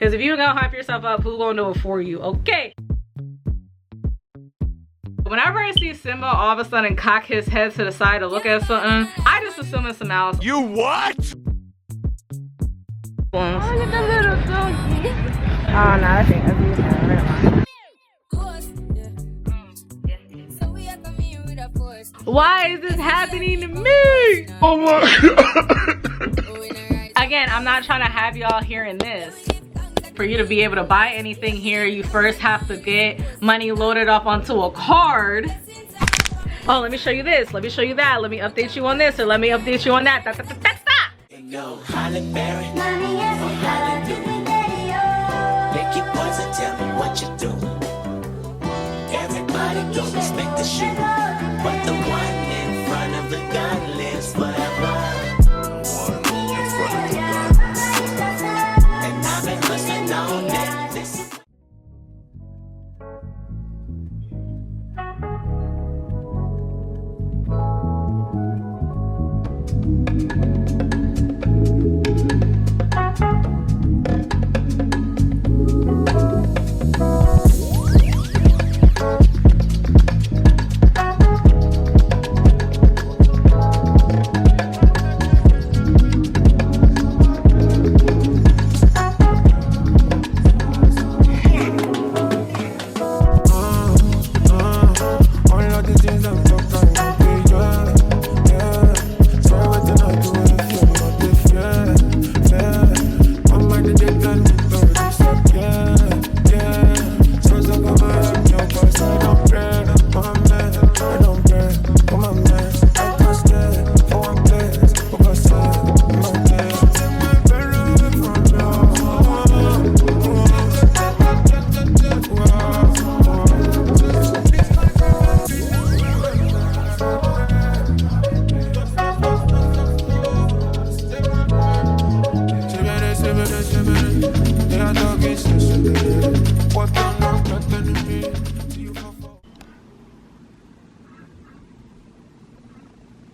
Because if you gonna hype yourself up, who gonna do it for you? Okay. Whenever I see Simba all of a sudden cock his head to the side to look at something, I just assume it's some else. You what? Oh, look at the little donkey. Oh no, I think that's why is this happening to me? Oh my God. Again, I'm not trying to have y'all hearing this. For you to be able to buy anything here, you first have to get money loaded up onto a card. Oh, let me show you this. Let me show you that. Let me update you on this, or let me update you on that. No, Halle Berry, make your boys and tell me what you do. Everybody don't respect the shoe, but the one in front of the gun lives forever. And I've been hustling all day.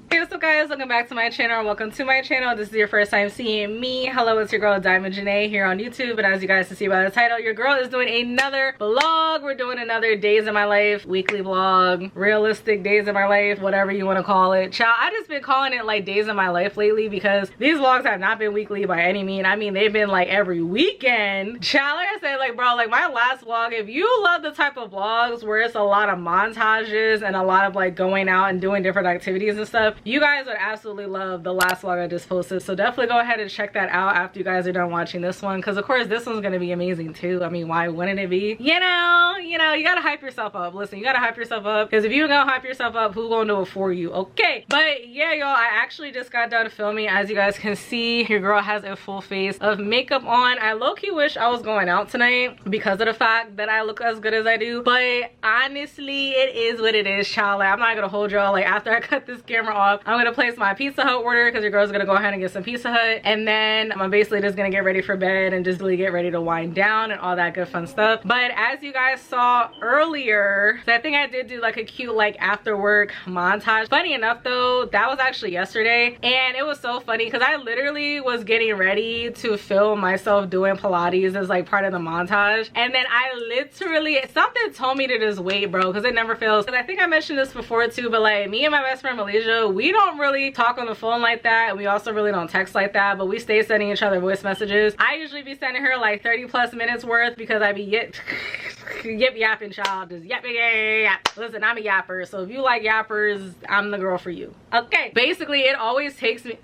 Hey, what's up guys, welcome back to my channel, welcome to my channel. This is your first time seeing me. Hello, it's your girl Diamond Janae here on YouTube, and as you guys can see by the title, your girl is doing another vlog. We're doing another days in my life weekly vlog, realistic days in my life, whatever you want to call it. Child, I just been calling it like days in my life lately because these vlogs have not been weekly by any means. I mean, they've been like every weekend. Child, like I said, like bro, like my last vlog, if you love the type of vlogs where it's a lot of montages and a lot of like going out and doing different activities and stuff, you guys would absolutely love the last vlog I just posted. So definitely go ahead and check that out after you guys are done watching this one, because of course this one's gonna be amazing too. I mean, why wouldn't it be? You know, you gotta hype yourself up. Listen, you gotta hype yourself up, because if you gonna hype yourself up, who gonna do it for you? Okay, but yeah, y'all, I actually just got done filming. As you guys can see, your girl has a full face of makeup on. I low-key wish I was going out tonight because of the fact that I look as good as I do, but honestly, it is what it is, child. Like, I'm not gonna hold y'all. Like, after I cut this camera off, I'm gonna place my Pizza Hut order because your girl's gonna go ahead and get some Pizza Hut, and then I'm basically just gonna get ready for bed and just really get ready to wind down and all that good fun stuff. But as you guys saw earlier, so I think I did do like a cute like after work montage. Funny enough though, that was actually yesterday, and it was so funny because I literally was getting ready to film myself doing Pilates as like part of the montage, and then I literally, something told me to just wait, bro, because it never fails. Because I think I mentioned this before too, but like me and my best friend Malaysia, we don't really talk on the phone like that, and we also really don't text like that, but we stay sending each other voice messages. I usually be sending her like 30+ minutes worth because I be yip yapping, child, just yap. Listen, I'm a yapper, so if you like yappers, I'm the girl for you. Okay, basically it always takes me,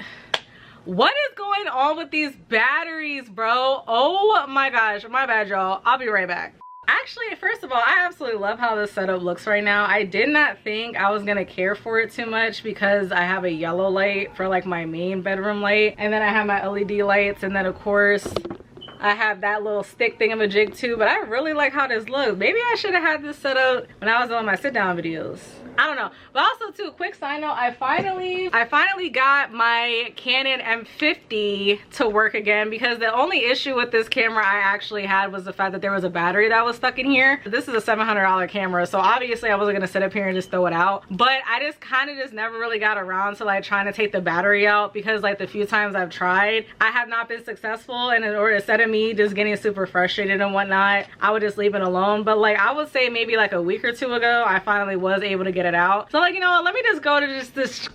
what is going on with these batteries, bro? Oh my gosh, my bad, y'all. I'll be right back. Actually, first of all, I absolutely love how this setup looks right now. I did not think I was gonna care for it too much because I have a yellow light for like my main bedroom light, and then I have my LED lights, and then of course I have that little stick thingamajig too. But I really like how this looks. Maybe I should have had this set up when I was on my sit down videos. I don't know. But also too, quick side note, I finally got my Canon M50 to work again, because the only issue with this camera I actually had was the fact that there was a battery that was stuck in here. This is a $700 camera, so obviously I wasn't gonna sit up here and just throw it out. But I just kind of just never really got around to like trying to take the battery out, because like the few times I've tried, I have not been successful, and in order to set it me just getting super frustrated and whatnot, I would just leave it alone. But like I would say maybe like a week or two ago, I finally was able to get it out. So like, you know what, let me just go to just this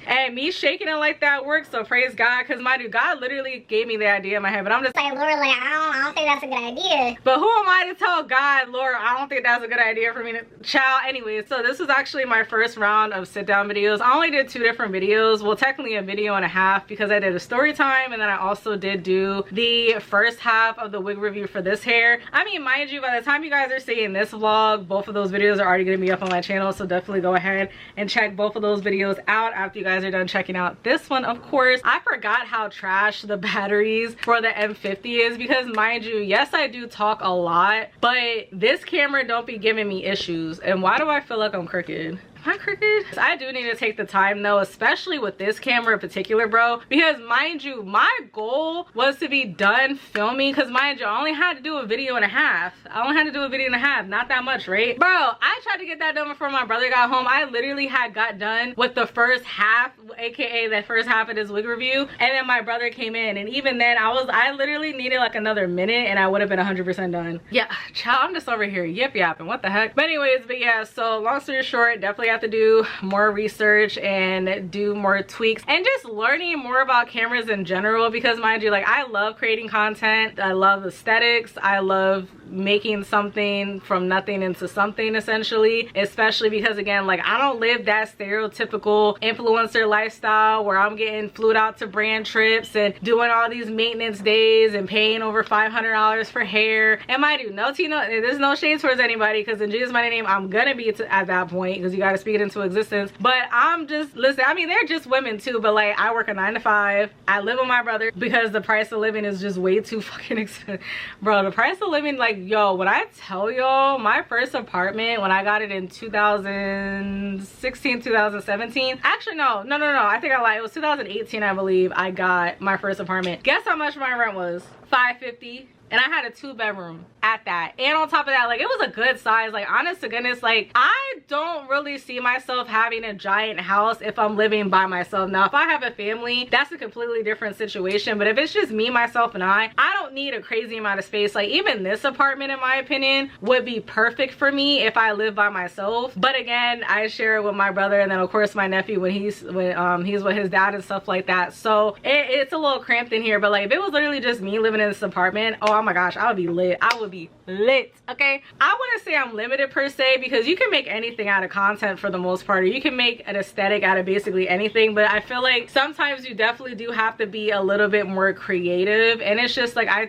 and me shaking it like that works. So praise God, because my dude, God literally gave me the idea in my head, but I'm just like, Lord, like I don't think that's a good idea. But who am I to tell God, Lord, I don't think that's a good idea for me to child. Anyway, so this was actually my first round of sit down videos. I only did 2 different videos, well technically a video and a half, because I did a story time and then I also did do the first half of the wig review for this hair. I mean, mind you, by the time you guys are seeing this vlog, both of those videos are already going to be up on my channel, so definitely go ahead and check both of those videos out after you guys are done checking out this one. Of course, I forgot how trash the batteries for the M50 is, because mind you, yes I do talk a lot, but this camera don't be giving me issues. And why do I feel like I'm crooked? Am I crooked? I do need to take the time though, especially with this camera in particular, bro, because mind you, my goal was to be done filming, because mind you, I only had to do a video and a half. Not that much, right? Bro, I tried to get that done before my brother got home. I literally had got done with the first half, aka the first half of this wig review, and then my brother came in, and even then I literally needed like another minute and I would have been 100% done. Yeah, child, I'm just over here yip yapping, what the heck. But anyways, but yeah, so long story short, definitely have to do more research and do more tweaks and just learning more about cameras in general, because mind you, like I love creating content, I love aesthetics, I love making something from nothing into something essentially, especially because again, like I don't live that stereotypical influencer lifestyle where I'm getting flew out to brand trips and doing all these maintenance days and paying over $500 for hair. And mind you, there's no shade towards anybody, because in Jesus' mighty name I'm gonna be at that point, because you gotta speak it into existence. But I'm just, listen, I mean they're just women too, but like I work a 9 to 5, I live with my brother because the price of living is just way too fucking expensive. Bro, the price of living, like, yo, when I tell y'all, my first apartment when I got it in 2016 2017, actually no, I think I lied, it was 2018 I believe I got my first apartment. Guess how much my rent was? $550. And I had a 2-bedroom at that. And on top of that, like it was a good size. Like honest to goodness, like I don't really see myself having a giant house if I'm living by myself. Now, if I have a family, that's a completely different situation. But if it's just me, myself, and I don't need a crazy amount of space. Like even this apartment, in my opinion, would be perfect for me if I live by myself. But again, I share it with my brother, and then of course my nephew when he's with his dad and stuff like that. So it's a little cramped in here. But like if it was literally just me living in this apartment, oh my gosh, I would be lit. I would be lit. Okay, I wouldn't say I'm limited per se, because you can make anything out of content for the most part, or you can make an aesthetic out of basically anything. But I feel like sometimes you definitely do have to be a little bit more creative, and it's just like I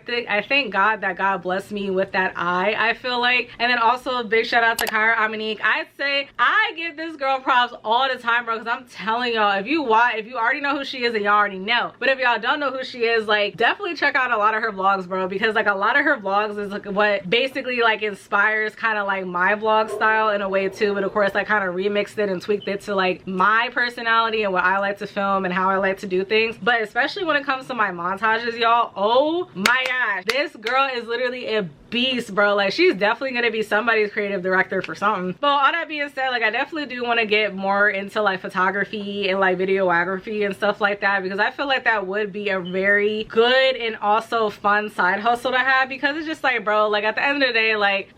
thank God that God blessed me with that eye, I feel like. And then also a big shout out to Kyra Amanique. I'd say I give this girl props all the time, bro, because I'm telling y'all, if you already know who she is, and y'all already know, but if y'all don't know who she is, like definitely check out a lot of her vlogs, bro, because like a lot of her vlogs is like what basically like inspires kind of like my vlog style in a way too. But of course I kind of remixed it and tweaked it to like my personality and what I like to film and how I like to do things. But especially when it comes to my montages, y'all, oh my gosh, this girl is literally a beast, bro. Like she's definitely gonna be somebody's creative director for something. But all that being said, like I definitely do want to get more into like photography and like videography and stuff like that, because I feel like that would be a very good and also fun side hustle to have. Because it's just like, bro, like at the end of the day, like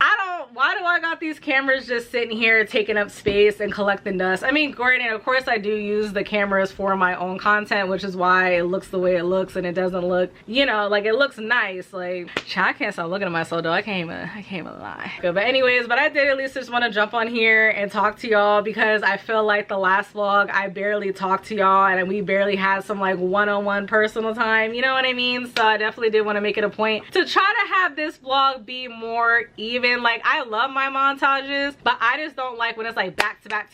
why do I got these cameras just sitting here taking up space and collecting dust? I mean, granted, of course I do use the cameras for my own content, which is why it looks the way it looks, and it doesn't look, you know, like it looks nice. Like I can't stop looking at myself though. I can't even lie. But anyways, but I did at least just want to jump on here and talk to y'all, because I feel like the last vlog I barely talked to y'all, and we barely had some like one-on-one personal time, you know what I mean? So I definitely did want to make it a point to try to have this vlog be more even. Like I love my montages, but I just don't like when it's like back to back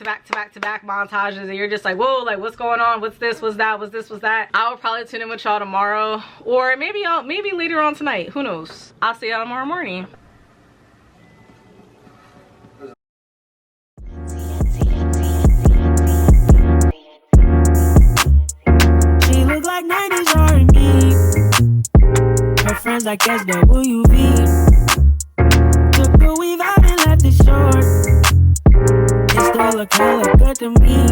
montages and you're just like, whoa, like what's going on, what's this, what's that, what's this, what's that. I will probably tune in with y'all tomorrow, or maybe later on tonight, who knows. I'll see y'all tomorrow morning. She look like 90s R&B. Her friends like SWV. Took the weave out and left it short. It still look hella good to me.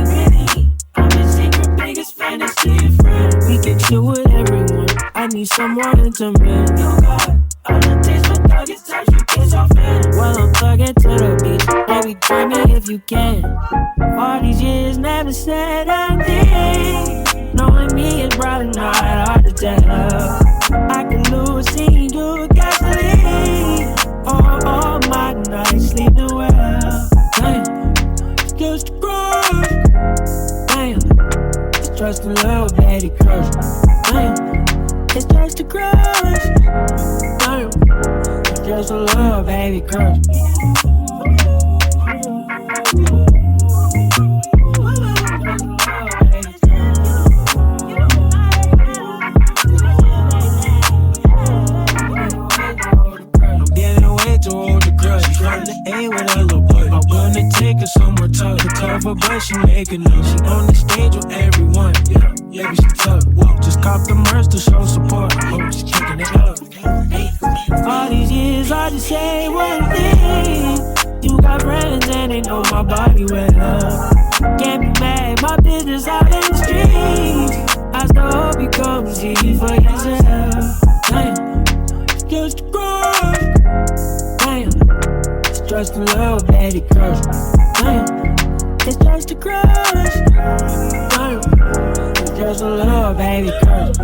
I'm a secret biggest fantasy friend. We can chill with everyone. I need someone intimate. You got all the taste for thuggish touch, you get so fan. Well, I'm thugging to the beach, baby, join me if you can. All these years, never said a thing. Knowing me is probably not hard to tell. I can lose seeing you gasoline. All my nights sleeping well. Damn, it's just a crush. Damn, it's just a little baby crush. Damn, it's just a crush. Damn, it's just a little baby crush. But she making up. She on the stage with everyone. Yeah, baby, she tough. Just cop the merch to show support. Oh, she's kicking it up. All these years, I just say one thing. You got friends and they know my body well. Can't be mad, my business out in the streets. I still hope you come see for yourself. Damn, it's just a crush. Damn, it's just a little baby crush. Damn. It's just a crush. It's just a little baby crush.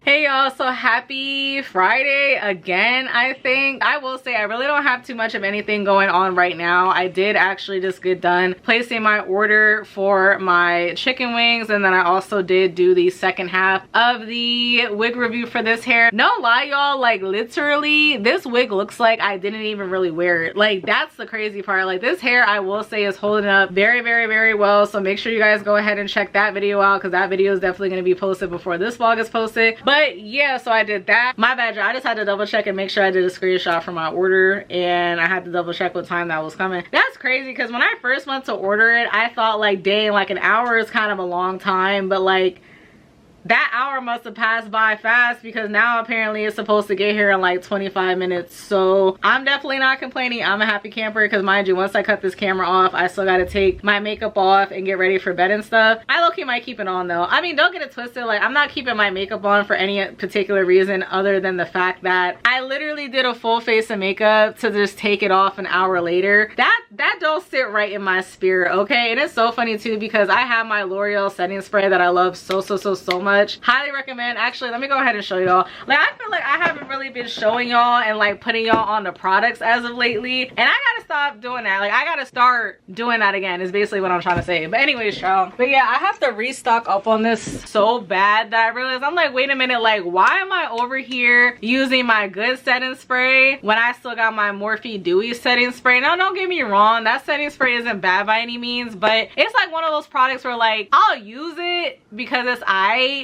Hey y'all, so happy Friday again. I think I will say I really don't have too much of anything going on right now. I did actually just get done placing my order for my chicken wings, and then I also did do the second half of the wig review for this hair. No lie y'all, like literally this wig looks like I didn't even really wear it. Like that's the crazy part. Like this hair I will say is holding up very well, so make sure you guys go ahead and check that video out because that video is definitely going to be posted before this vlog is posted. But yeah, so I did that. My bad, y'all. I just had to double check and make sure I did a screenshot for my order, and I had to double check what time that was coming. That's crazy because when I first went to order it, I thought like dang, like an hour is kind of a long time, but like that hour must have passed by fast because now apparently it's supposed to get here in like 25 minutes. So I'm definitely not complaining. I'm a happy camper because mind you, once I cut this camera off, I still got to take my makeup off and get ready for bed and stuff. I low-key might keep it on though. I mean, don't get it twisted. Like I'm not keeping my makeup on for any particular reason other than the fact that I literally did a full face of makeup to just take it off an hour later. That don't sit right in my spirit, okay? And it's so funny too because I have my L'Oreal setting spray that I love so much. Highly recommend. Actually, let me go ahead and show y'all. Like I feel like I haven't really been showing y'all and like putting y'all on the products as of lately, and I gotta stop doing that. Like I gotta start doing that again is basically what I'm trying to say. But anyways y'all, but yeah, I have to restock up on this so bad that I realized I'm like, wait a minute, like why am I over here using my good setting spray when I still got my Morphe Dewy setting spray? Now don't get me wrong, that setting spray isn't bad by any means, but it's like one of those products where like I'll use it because it's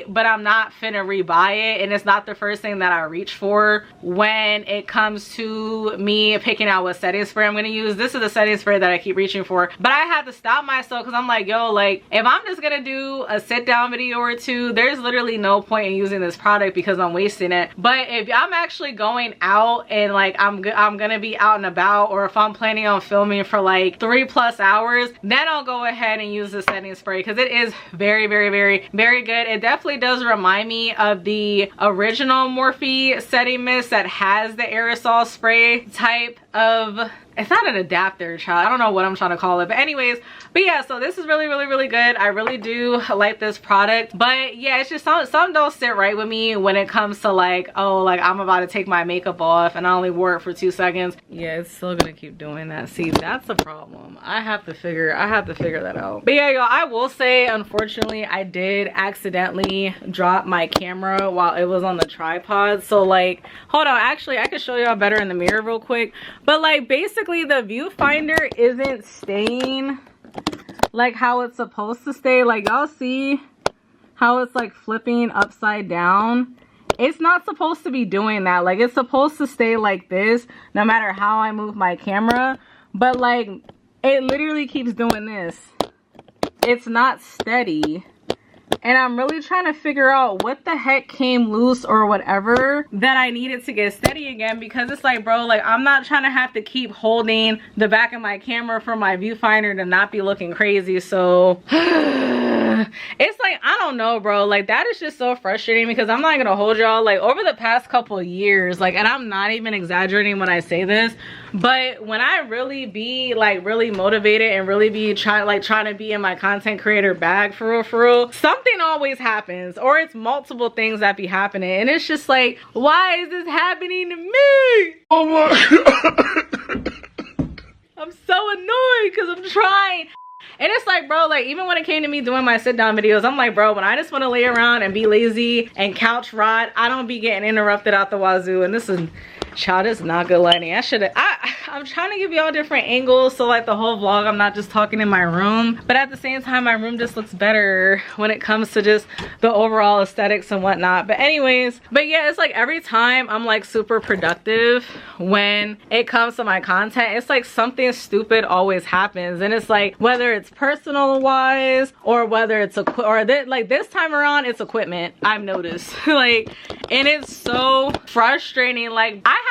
but I'm not finna rebuy it, and it's not the first thing that I reach for when it comes to me picking out what setting spray I'm gonna use. This is the setting spray that I keep reaching for, but I had to stop myself because I'm like, yo, like if I'm just gonna do a sit down video or two, there's literally no point in using this product because I'm wasting it. But if I'm actually going out and like I'm gonna be out and about, or if I'm planning on filming for like 3+ hours, then I'll go ahead and use the setting spray because it is very good. It definitely does remind me of the original Morphe setting mist that has the aerosol spray type of, it's not an adapter, child. I don't know what I'm trying to call it, but anyways, but yeah, so this is really good. I really do like this product, but yeah, it's just some don't sit right with me when it comes to like, oh, like I'm about to take my makeup off and I only wore it for 2 seconds. Yeah, it's still gonna keep doing that. See, that's the problem. I have to figure that out. But yeah, y'all, I will say unfortunately I did accidentally drop my camera while it was on the tripod. So like, hold on, actually I could show y'all better in the mirror real quick. But like basically the viewfinder isn't staying like how it's supposed to stay. Like y'all see how it's like flipping upside down? It's not supposed to be doing that. Like it's supposed to stay like this no matter how I move my camera, but like it literally keeps doing this. It's not steady. and I'm really trying to figure out what the heck came loose or whatever that I needed to get steady again, because it's like, bro, like I'm not trying to have to keep holding the back of my camera for my viewfinder to not be looking crazy. So it's like, I don't know, bro, like that is just so frustrating, because I'm not gonna hold y'all, like over the past couple of years, like, and I'm not even exaggerating when I say this, but when I really be like really motivated and really be trying to be in my content creator bag for real, something always happens, or it's multiple things that be happening, and it's just like, why is this happening to me? Oh my god. I'm so annoyed because I'm trying. And it's like, bro, like even when it came to me doing my sit down videos, I'm like, bro, when I just want to lay around and be lazy and couch rot, I don't be getting interrupted out the wazoo. And this is, child, this is not good lighting. I'm trying to give y'all different angles, so like the whole vlog I'm not just talking in my room, but at the same time my room just looks better when it comes to just the overall aesthetics and whatnot. But anyways, but yeah, it's like every time I'm like super productive when it comes to my content, it's like something stupid always happens. And it's like, whether it's personal wise or whether it's like this time around it's equipment, I've noticed. Like, and it's so frustrating. Like I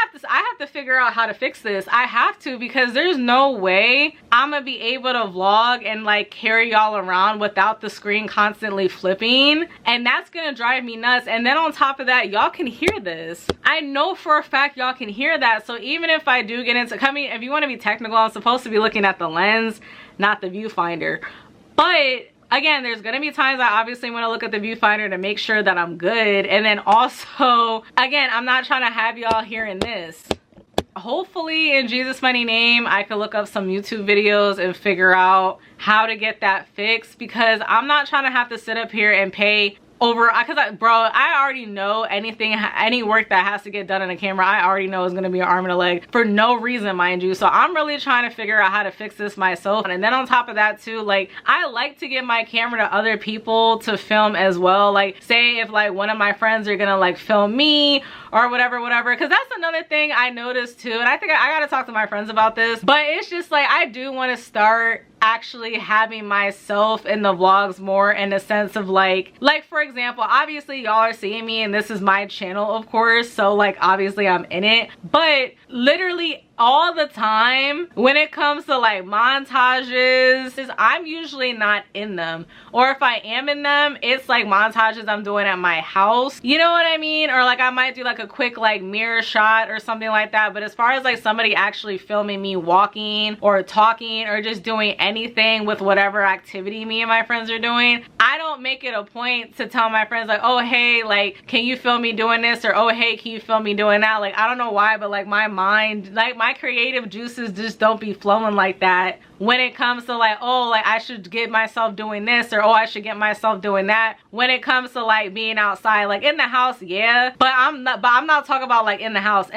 have to figure out how to fix this. I have to, because there's no way I'm gonna be able to vlog and like carry y'all around without the screen constantly flipping, and that's gonna drive me nuts. And then on top of that, y'all can hear this. I know for a fact y'all can hear that. So even if I do get into if you want to be technical, I'm supposed to be looking at the lens, not the viewfinder. But again, there's gonna be times I obviously want to look at the viewfinder to make sure that I'm good. And then also, again, I'm not trying to have y'all hearing this. Hopefully in Jesus' mighty name I could look up some YouTube videos and figure out how to get that fixed, because I'm not trying to have to sit up here and pay over, because bro, I already know any work that has to get done on a camera, I already know is going to be an arm and a leg for no reason, mind you. So I'm really trying to figure out how to fix this myself. And then on top of that too, like I like to give my camera to other people to film as well. Like say if like one of my friends are gonna like film me or whatever, because that's another thing I noticed too, and I think I gotta talk to my friends about this. But it's just like, I do want to start actually having myself in the vlogs more, in a sense of like for example, obviously y'all are seeing me and this is my channel, of course, so like obviously I'm in it, but literally all the time when it comes to like montages, I'm usually not in them, or if I am in them, it's like montages I'm doing at my house, you know what I mean? Or like I might do like a quick like mirror shot or something like that. But as far as like somebody actually filming me walking or talking or just doing anything with whatever activity me and my friends are doing, I don't make it a point to tell my friends like, oh hey, like can you film me doing this, or oh hey, can you film me doing that? Like I don't know why, but like my mind, like my creative juices just don't be flowing like that when it comes to like, oh, like I should get myself doing this, or oh, I should get myself doing that. When it comes to like being outside, like in the house, yeah, but I'm not talking about like in the house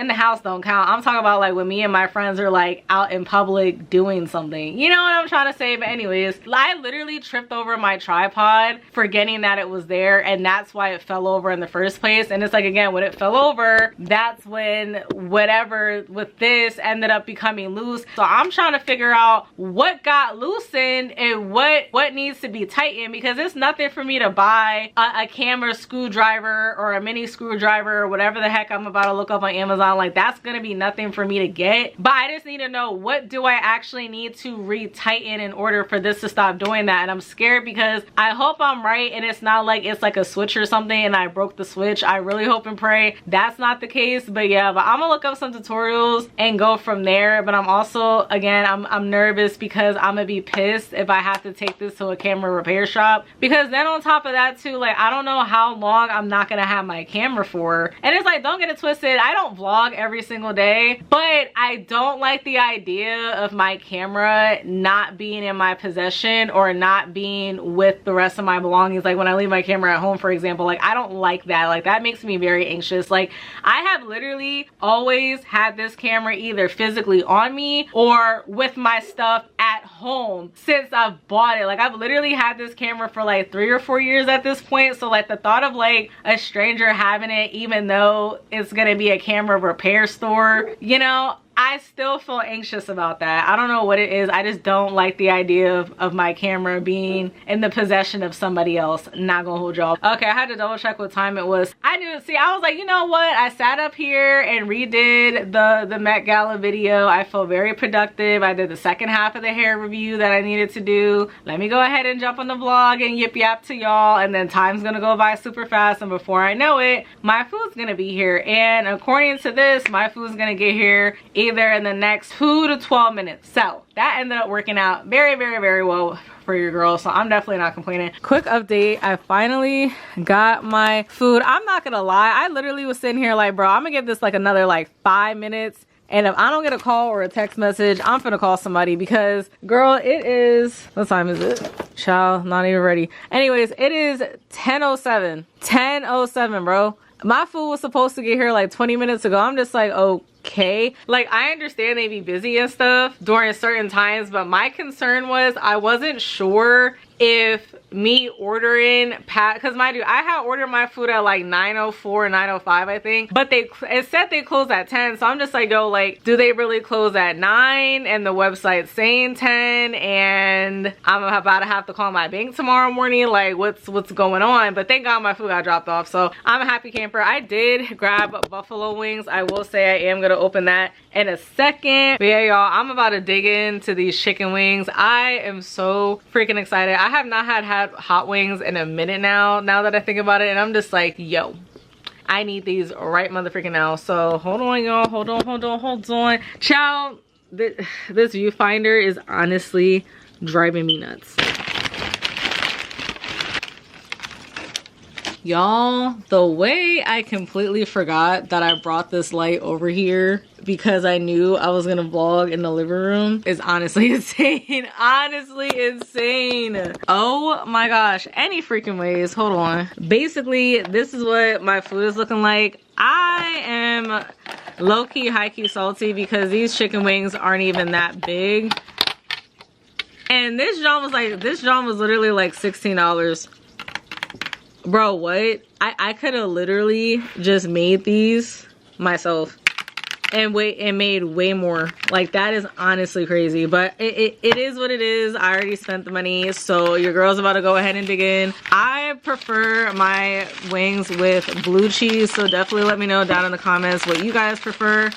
don't count. I'm talking about like when me and my friends are like out in public doing something, you know what I'm trying to say? But anyways, I literally tripped over my tripod forgetting that it was there, and that's why it fell over in the first place. And it's like, again, when it fell over, that's when whatever with this ended up becoming loose. So I'm trying to figure out what got loosened and what needs to be tightened, because it's nothing for me to buy a camera screwdriver or a mini screwdriver or whatever the heck I'm about to look up on Amazon. Like that's gonna be nothing for me to get, but I just need to know, what do I actually need to re-tighten in order for this to stop doing that? And I'm scared because I hope I'm right and it's not like it's like a switch or something and I broke the switch. I really hope and pray that's not the case. But yeah, but I'm gonna look up some tutorials and go from there. But I'm also, again, I'm nervous because I'm gonna be pissed if I have to take this to a camera repair shop, because then on top of that too, like I don't know how long I'm not gonna have my camera for. And it's like, don't get it twisted, I don't vlog every single day, but I don't like the idea of my camera not being in my possession or not being with the rest of my belongings. Like when I leave my camera at home, for example, like I don't like that. Like that makes me very anxious. Like I have literally always had this camera either physically on me or with my stuff at home since I've bought it. Like I've literally had this camera for like 3 or 4 years at this point. So like the thought of like a stranger having it, even though it's gonna be a camera repair store, you know, I still feel anxious about that. I don't know what it is. I just don't like the idea of my camera being in the possession of somebody else. Not gonna hold y'all. Okay, I had to double check what time it was. I knew, see, I was like, you know what? I sat up here and redid the Met Gala video. I feel very productive. I did the second half of the hair review that I needed to do. Let me go ahead and jump on the vlog and yip yap to y'all, and then time's gonna go by super fast, and before I know it, my food's gonna be here. And according to this, my food's gonna get here either in the next 2 to 12 minutes. So that ended up working out very, very, very well for your girl, so I'm definitely not complaining. Quick update, I finally got my food. I'm not gonna lie, I literally was sitting here like, bro, I'm gonna give this like another like 5 minutes, and if I don't get a call or a text message, I'm finna call somebody, because girl, it is, what time is it? Child, not even ready. Anyways, it is 10:07. 10:07, bro. My food was supposed to get here like 20 minutes ago. I'm just like, okay. Like, I understand they be busy and stuff during certain times, but my concern was I wasn't sure if me ordering because mind you, I had ordered my food at like 9:04, 9:05, I think, but it said they closed at 10. So I'm just like, yo, like, do they really close at 9 and the website's saying 10 and I'm about to have to call my bank tomorrow morning? Like, what's going on? But thank God my food got dropped off, so I'm a happy camper. I did grab buffalo wings. I will say I am gonna open that in a second. But yeah, y'all, I'm about to dig into these chicken wings. I am so freaking excited. I have not had hot wings in a minute now that I think about it, and I'm just like, yo, I need these right motherfucking now. So hold on, y'all, hold on. Child, this viewfinder is honestly driving me nuts. Y'all, the way I completely forgot that I brought this light over here because I knew I was gonna vlog in the living room is honestly insane. Honestly insane. Oh my gosh. Any freaking ways, hold on. Basically, this is what my food is looking like. I am low-key, high-key salty because these chicken wings aren't even that big. And this John was literally like $16. Bro, what? I could have literally just made these myself and made way more. Like, that is honestly crazy, but it is what it is. I already spent the money, so your girl's about to go ahead and dig in. I prefer my wings with blue cheese, so definitely let me know down in the comments what you guys prefer.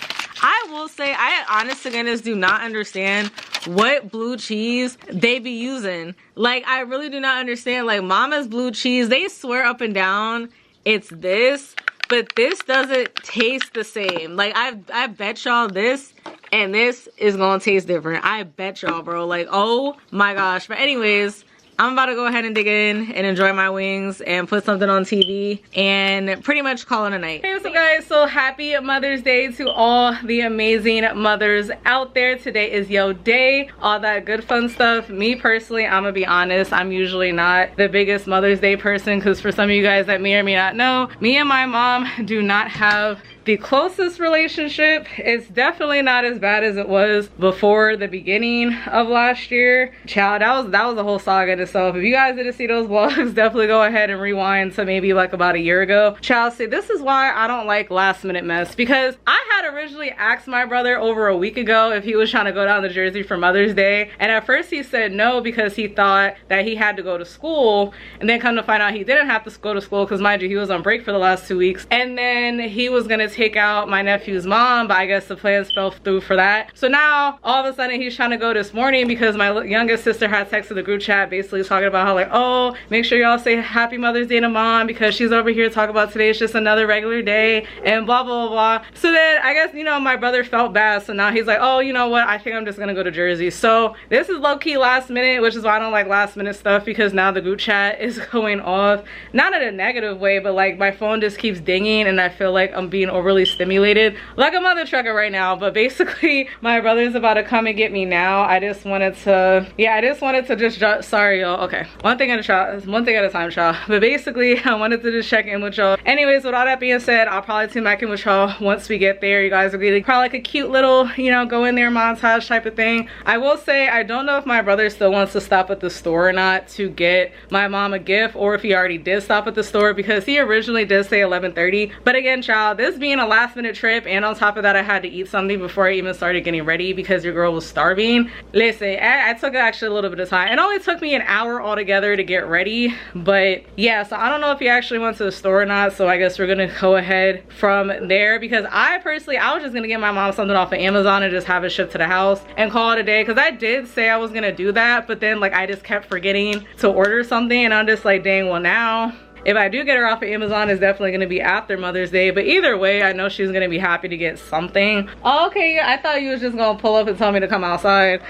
I will say, I honest to goodness do not understand what blue cheese they be using. Like, I really do not understand. Like, Mama's blue cheese, they swear up and down it's this, but this doesn't taste the same. Like, I bet y'all this and this is gonna taste different. I bet y'all, bro. Like, oh my gosh. But anyways, I'm about to go ahead and dig in and enjoy my wings and put something on TV and pretty much call it a night. Hey, what's up, guys? So happy Mother's Day to all the amazing mothers out there. Today is your day, all that good fun stuff. Me personally, I'm gonna be honest, I'm usually not the biggest Mother's Day person, because for some of you guys that may or may not know, me and my mom do not have the closest relationship. It's definitely not as bad as it was before the beginning of last year. Child, that was a whole saga in itself. If you guys didn't see those vlogs, definitely go ahead and rewind to maybe like about a year ago. Child, see, this is why I don't like last minute mess, because I had originally asked my brother over a week ago if he was trying to go down to Jersey for Mother's Day, and at first he said no because he thought that he had to go to school, and then come to find out he didn't have to go to school, because mind you, he was on break for the last 2 weeks, and then he was gonna take out my nephew's mom, but I guess the plans fell through for that. So now all of a sudden he's trying to go this morning because my youngest sister had texted the group chat basically talking about how, like, oh, make sure y'all say happy Mother's Day to Mom because she's over here talking about today's just another regular day and blah blah blah. So then I guess, you know, my brother felt bad, so now he's like, oh, you know what, I think I'm just gonna go to Jersey. So this is low-key last minute, which is why I don't like last minute stuff, because now the group chat is going off, not in a negative way, but like my phone just keeps dinging and I feel like I'm being overly stimulated like a mother trucker right now. But basically my brother's about to come and get me now. I just wanted to just sorry y'all, okay, one thing at a time, y'all. But basically I wanted to just check in with y'all. Anyways, with all that being said, I'll probably tune back in with y'all once we get there. You guys will get probably like a cute little, you know, go in there montage type of thing. I will say I don't know if my brother still wants to stop at the store or not to get my mom a gift, or if he already did stop at the store, because he originally did say 11:30. But again, child, this being being a last minute trip, and on top of that I had to eat something before I even started getting ready because your girl was starving. Listen, I took actually a little bit of time. It only took me an hour altogether to get ready, but yeah, so I don't know if he actually went to the store or not, so I guess we're gonna go ahead from there, because I personally, I was just gonna get my mom something off of Amazon and just have it shipped to the house and call it a day, because I did say I was gonna do that, but then like I just kept forgetting to order something, and I'm just like, dang, well now if I do get her off of Amazon, it's definitely gonna be after Mother's Day. But either way, I know she's gonna be happy to get something. Oh, okay, I thought you was just gonna pull up and tell me to come outside.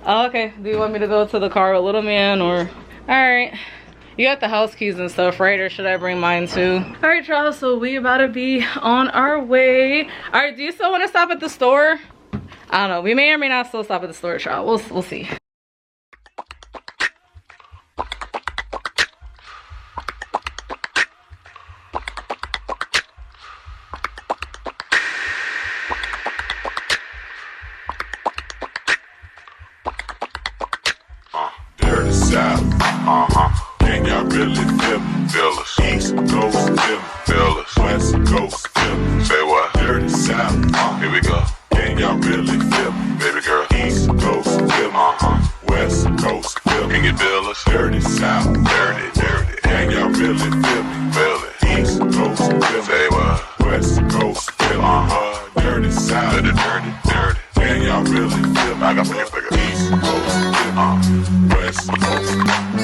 Oh, okay, do you want me to go to the car with little man, or? All right, you got the house keys and stuff, right? Or should I bring mine too? All right, y'all, so we about to be on our way. All right, do you still want to stop at the store? I don't know, we may or may not still stop at the store, y'all. We'll see. Dirty South, can y'all really feel us? East Coast feel us, West Coast feel us. Say what? Dirty South, here we go. Can y'all really feel me, baby girl? East Coast feel West Coast feel me. Can you feel us? Dirty South, dirty. Can y'all really feel me? Feel it. East Coast feel me. Say what? West Coast feel me. Dirty South, dirty. Can y'all really feel me? I got plenty of East Coast feel me. West Coast.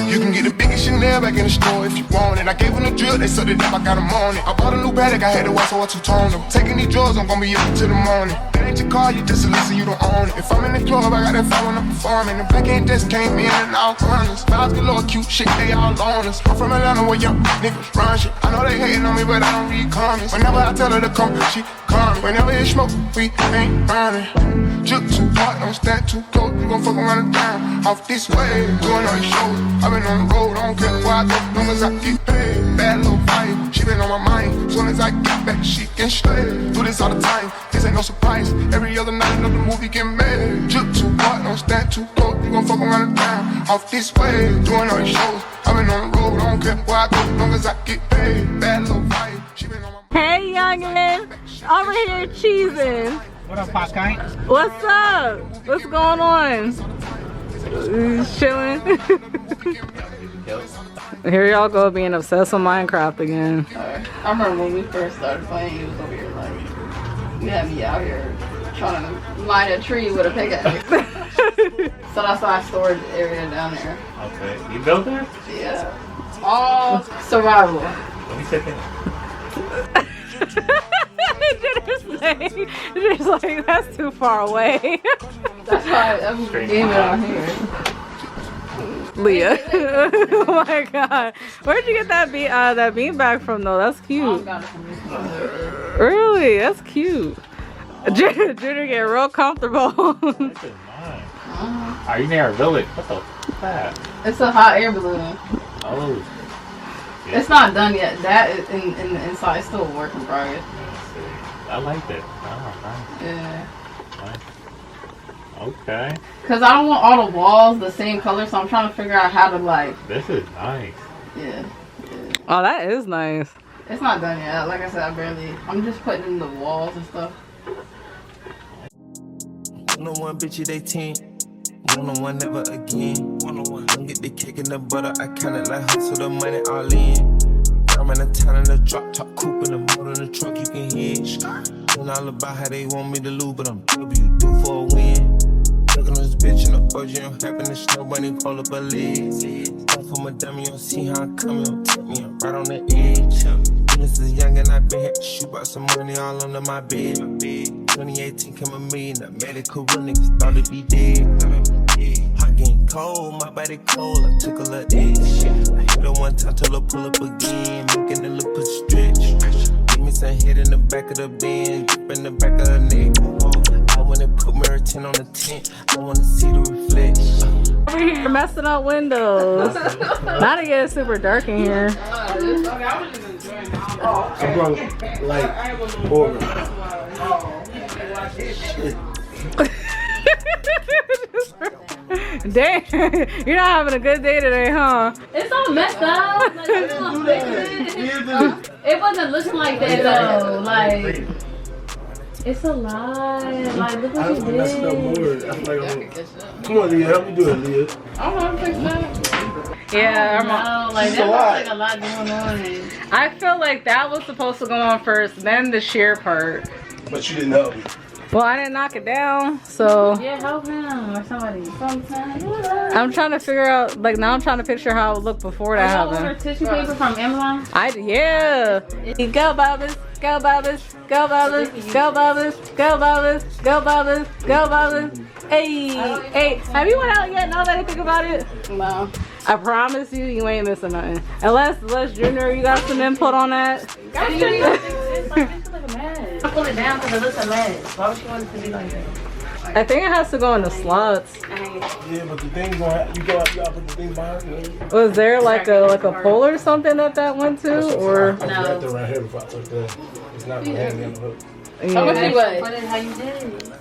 You can get the biggest Chanel back in the store if you want it. I gave them the drill, they sucked it up, I got them on it. I bought a new Patek, I had to watch, so I two-toned them. Taking these drugs, I'm gonna be up till the morning. That ain't your car, you just a listen, you don't own it. If I'm in the club, I got that fire when I'm performing. The back end just came in and all corners. Vibes galore, cute shit, they all on us. I'm from Atlanta where young niggas run shit. I know they hating on me, but I don't read comments. Whenever I tell her to come, she coming. Whenever it's smoke, we ain't running. Juke too hard, don't stand too close. You gon' fuck around and down. Off this way, doing all these shows. I've been on the road, I don't care where I go, long as I get paid. Bad little vibe, she been on my mind. Soon as I get back, she can stay. Do this all the time, this ain't no surprise. Every other night, another movie get made. Juke too hard, don't stand too close. You gon' fuck around and down. Off this way, doing all these shows. I've been on the road, I don't care where I go, long as I get paid. Bad little vibe, she been on my mind. Hey, youngin', over here cheesing. What up, Pop Guy? What's up? What's going on? Chilling. Here y'all go being obsessed with Minecraft again. I remember when we first started playing, you was over here like, you had me out here trying to line a tree with a pickaxe. So that's why I stored the area down there. Okay. You built that? Yeah. All survival. Let me check it. Just like, that's too far away. That's why I'm gaming on here. Leah. Oh my god. Where'd you get that beanbag from though? That's cute. Really? That's cute. Junior get real comfortable. This is mine. Are you near a village? What the fuck is that? It's a hot air balloon. Oh. It's not done yet. That is in the inside, it's still a work in progress. I like that. Oh, nice. Yeah. Nice. Okay. Cause I don't want all the walls the same color, so I'm trying to figure out how to like. This is nice. Yeah. Oh, that is nice. It's not done yet. Like I said, I'm just putting in the walls and stuff. One bitch, they 10. One never again. Don't get the kick in the butter. I kinda like hustle the money all in. I'm in a town in a drop top coupe in the motor in the truck you can hear. And all about how they want me to lose, but I'm W do for a win. Looking at this bitch in a budget, I'm happiness, no bunny, pull up a leg. Come from a dummy, you don't see how I come, you don't tip me, I'm right on the edge. This is young and I been had to shoot about some money all under my bed. 2018 came a million, I made it cool, niggas thought it'd be dead. Hot getting cold, my body cold, I took a little edge. I hit her one time, told her pull up again, making the little pussy stretch. Give me some head in the back of the bend, grip in the back of her neck. I wanna put mirror 10 on the tent, I wanna see the reflection. Over here messing up windows. Not to get super dark in here. I brought like 4. Dang, you're not having a good day today, huh? It's all messed up. Like, it wasn't looking like that though. Like It's a lot. Like, look what you did. Mess it up more. I feel like come on, Leah, help me do it, Leah. I don't know how to fix that. Yeah, no, like there's like a lot going on. I feel like that was supposed to go on first, then the sheer part. But you didn't help me. Well, I didn't knock it down, so. Yeah, help him or somebody. I'm trying to figure out, like, now I'm trying to picture how it would look before that happened. Order tissue paper from Amazon? Yeah. Go, Bubba's. Go, Bubba's. Go, Bubba's. Go, Bubba's. Go, Bubba's. Go, Bubba's. Go, Bubba's. Hey, hey. Have you went out yet? Now that I think about it? No. I promise you, you ain't missing nothing. Unless Junior, you got some input on that. I pull it down because it looks a mess. Why would she want it to be like that? I think it has to go in the slots. Yeah, but the thing's gonna you gotta put the thing behind you. Was there like a pole or something that went to, or? No. I grabbed it right here before I took that. It's not gonna hang me on the hook. Yeah. How much you weigh? Put it how you did.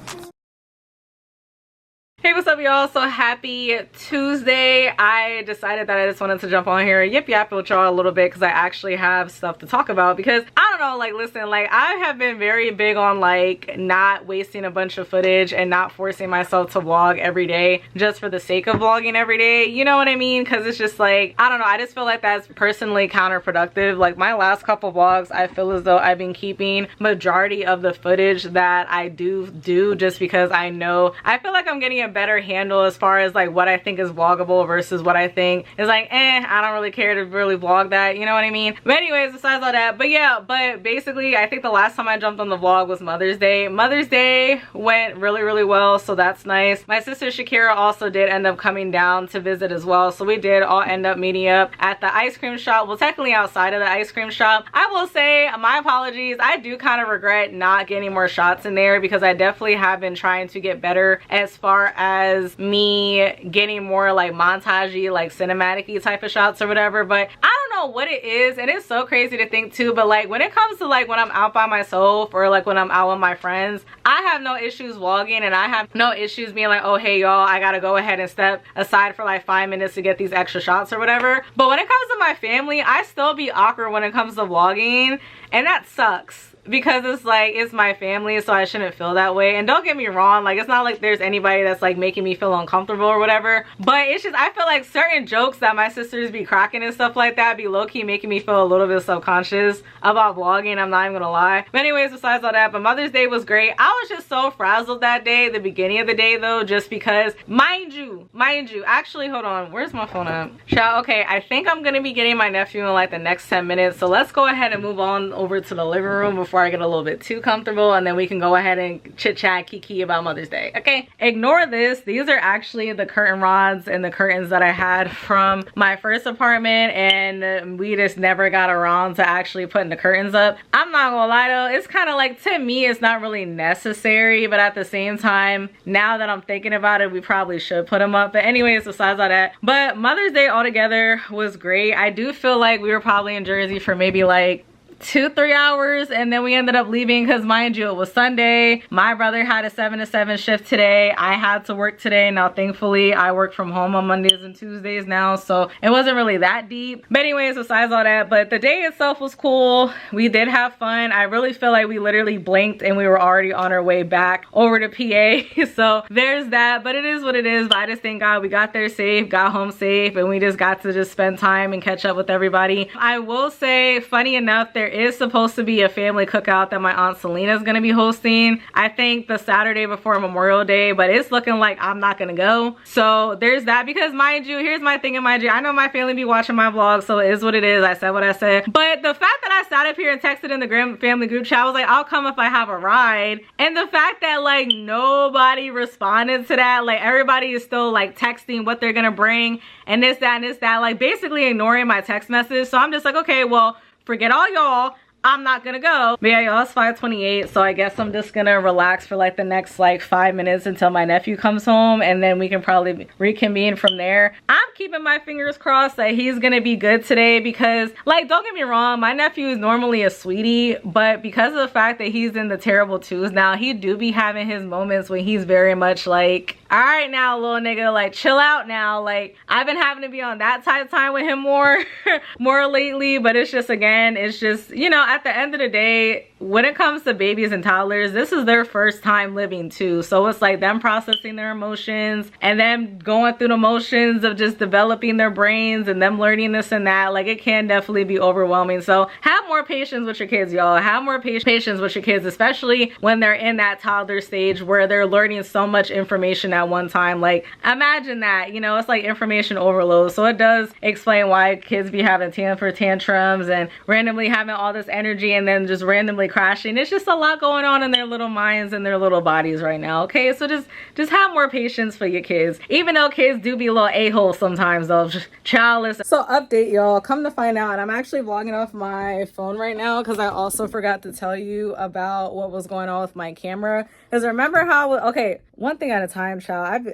Hey, what's up, y'all? So happy Tuesday. I decided that I just wanted to jump on here and yap with y'all a little bit because I actually have stuff to talk about. Because I don't know, like, listen, like, I have been very big on like not wasting a bunch of footage and not forcing myself to vlog every day just for the sake of vlogging every day. You know what I mean? Because it's just like, I don't know, I just feel like that's personally counterproductive. Like, my last couple vlogs, I feel as though I've been keeping majority of the footage that I do just because I know, I feel like I'm getting a better handle as far as like what I think is vloggable versus what I think is like, I don't really care to really vlog that, you know what I mean? But anyways, besides all that, but yeah, but basically I think the last time I jumped on the vlog was Mother's Day. Mother's Day went really well, so that's nice. My sister Shakira also did end up coming down to visit as well, so we did all end up meeting up at the ice cream shop. Well, technically outside of the ice cream shop. I will say my apologies, I do kind of regret not getting more shots in there because I definitely have been trying to get better as far as me getting more like montagey, like cinematic-y type of shots or whatever. But I don't know what it is, and it's so crazy to think too, but like when it comes to like when I'm out by myself or like when I'm out with my friends, I have no issues vlogging and I have no issues being like, oh hey y'all, I gotta go ahead and step aside for like 5 minutes to get these extra shots or whatever. But when it comes to my family, I still be awkward when it comes to vlogging, and that sucks. Because it's like, it's my family, so I shouldn't feel that way. And don't get me wrong, like, it's not like there's anybody that's like making me feel uncomfortable or whatever, but it's just, I feel like certain jokes that my sisters be cracking and stuff like that be low-key making me feel a little bit subconscious about vlogging, I'm not even gonna lie. But anyways, besides all that, but Mother's Day was great. I was just so frazzled that day, the beginning of the day though, just because, mind you, actually, hold on, where's my phone at? Child, okay, I think I'm gonna be getting my nephew in like the next 10 minutes, so let's go ahead and move on over to the living room before I get a little bit too comfortable, and then we can go ahead and chit chat kiki about Mother's Day. Okay, ignore this. These are actually the curtain rods and the curtains that I had from my first apartment, and we just never got around to actually putting the curtains up. I'm not gonna lie though, it's kind of like, to me it's not really necessary, but at the same time, now that I'm thinking about it, we probably should put them up. But anyways, besides all that, but Mother's Day altogether was great. I do feel like we were probably in Jersey for maybe like 2-3 hours, and then we ended up leaving because, mind you, it was Sunday. My brother had a 7 to 7 shift today. I had to work today. Now thankfully I work from home on Mondays and Tuesdays now, so it wasn't really that deep. But anyways, besides all that, but the day itself was cool. We did have fun. I really feel like we literally blinked and we were already on our way back over to PA. So there's that, but it is what it is. But I just thank God we got there safe, got home safe, and we just got to just spend time and catch up with everybody. I will say, funny enough, there is supposed to be a family cookout that my Aunt Selena is going to be hosting, I think the Saturday before Memorial Day, but it's looking like I'm not going to go. So there's that, because mind you, here's my thing, and mind you, I know my family be watching my vlog, so it is what it is. I said what I said. But the fact that I sat up here and texted in the family group chat, I was like, I'll come if I have a ride. And the fact that like nobody responded to that, like everybody is still like texting what they're gonna bring and this, that, and this, that, like basically ignoring my text message. So I'm just like, okay, well, forget all y'all, I'm not gonna go. But yeah, y'all, it's 5:28, so I guess I'm just gonna relax for like the next like 5 minutes until my nephew comes home, and then we can probably reconvene from there. I'm keeping my fingers crossed that he's gonna be good today, because like, don't get me wrong, my nephew is normally a sweetie, but because of the fact that he's in the terrible twos now, he do be having his moments when he's very much like all right now, little nigga, like chill out now. Like I've been having to be on that type of time with him more lately, but it's just, again, it's just, you know, at the end of the day, when it comes to babies and toddlers, this is their first time living too. So it's like them processing their emotions and them going through the motions of just developing their brains and them learning this and that. Like it can definitely be overwhelming. So have more patience with your kids, y'all. Have more patience with your kids, especially when they're in that toddler stage where they're learning so much information at one time. Like imagine that, you know, it's like information overload. So it does explain why kids be having temper tantrums and randomly having all this energy and then just randomly crashing. It's just a lot going on in their little minds and their little bodies right now. Okay, so just have more patience for your kids, even though kids do be a little a-hole sometimes though. Just childless. So update, y'all, come to find out, I'm actually vlogging off my phone right now because I also forgot to tell you about what was going on with my camera. Because remember how, okay, one thing at a time, child.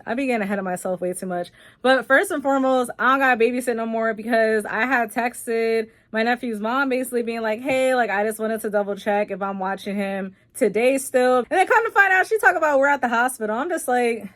I be getting ahead of myself way too much. But first and foremost, I don't got to babysit no more because I had texted my nephew's mom basically being like, hey, like I just wanted to double check if I'm watching him today still. And then come to find out, she talk about we're at the hospital. I'm just like,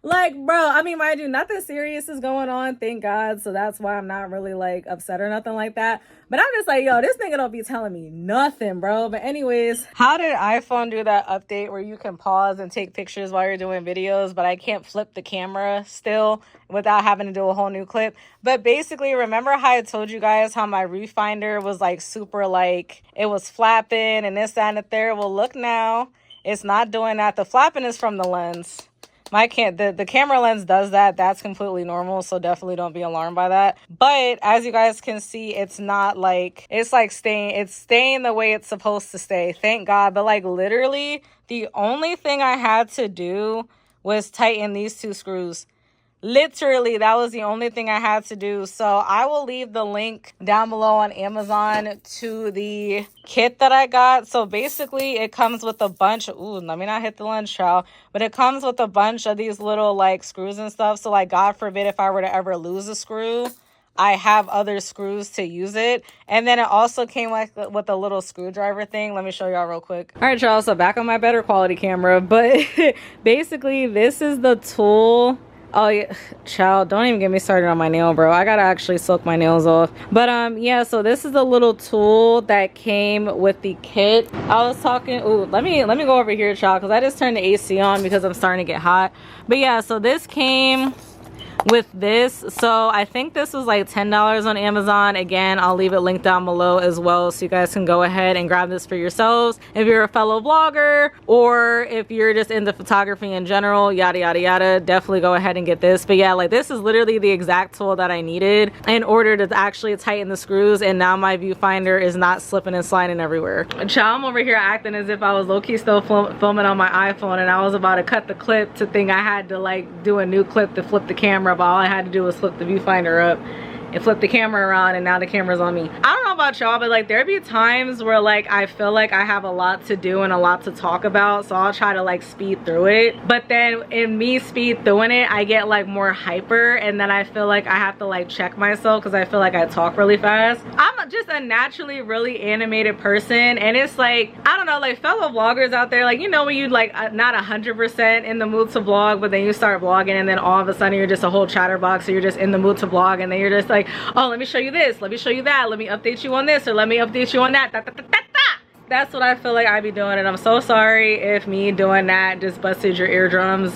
bro, I mean, mind you, nothing serious is going on, thank God. So that's why I'm not really like upset or nothing like that. But I'm just like, yo, this nigga don't be telling me nothing, bro. But anyways, how did iPhone do that update where you can pause and take pictures while you're doing videos, but I can't flip the camera still without having to do a whole new clip? But basically, remember how I told you guys how my viewfinder was like super, like it was flapping and this, that, and the third? Well, look now, it's not doing that. The flapping is from the lens. The camera lens does that. That's completely normal, so definitely don't be alarmed by that. But as you guys can see, it's not like, it's like staying the way it's supposed to stay, thank God. But like literally the only thing I had to do was tighten these two screws. Literally, that was the only thing I had to do. So I will leave the link down below on Amazon to the kit that I got. So basically, it comes with a bunch of, ooh, let me not hit the lens, child. But it comes with a bunch of these little like screws and stuff. So like, God forbid, if I were to ever lose a screw, I have other screws to use it. And then it also came with a little screwdriver thing. Let me show y'all real quick. All right, y'all, so back on my better quality camera. But basically, this is the tool. Oh yeah, child, don't even get me started on my nail, bro. I gotta actually soak my nails off. But yeah, so this is the little tool that came with the kit. I was talking, ooh, let me go over here, child, because I just turned the AC on because I'm starting to get hot. But yeah, so this came with this. So I think this was like $10 on Amazon. Again, I'll leave it linked down below as well, so you guys can go ahead and grab this for yourselves if you're a fellow vlogger or if you're just into photography in general, yada yada yada. Definitely go ahead and get this. But yeah, like this is literally the exact tool that I needed in order to actually tighten the screws, and now my viewfinder is not slipping and sliding everywhere. Child, I'm over here acting as if I was low-key still filming on my iPhone, and I was about to cut the clip to think I had to like do a new clip to flip the camera, but all I had to do was flip the viewfinder up and flip the camera around, and now the camera's on me. I don't know about y'all, but like there be times where like I feel like I have a lot to do and a lot to talk about, so I'll try to like speed through it. But then in me speed through it, I get like more hyper, and then I feel like I have to like check myself because I feel like I talk really fast. I'm just a naturally really animated person, and it's like, I don't know, like fellow vloggers out there, like, you know, when you like not 100% in the mood to vlog, but then you start vlogging and then all of a sudden you're just a whole chatterbox, so you're just in the mood to vlog, and then you're just like, oh, let me show you this, let me show you that, let me update you on this, or let me update you on that. That's what I feel like I be doing, and I'm so sorry if me doing that just busted your eardrums.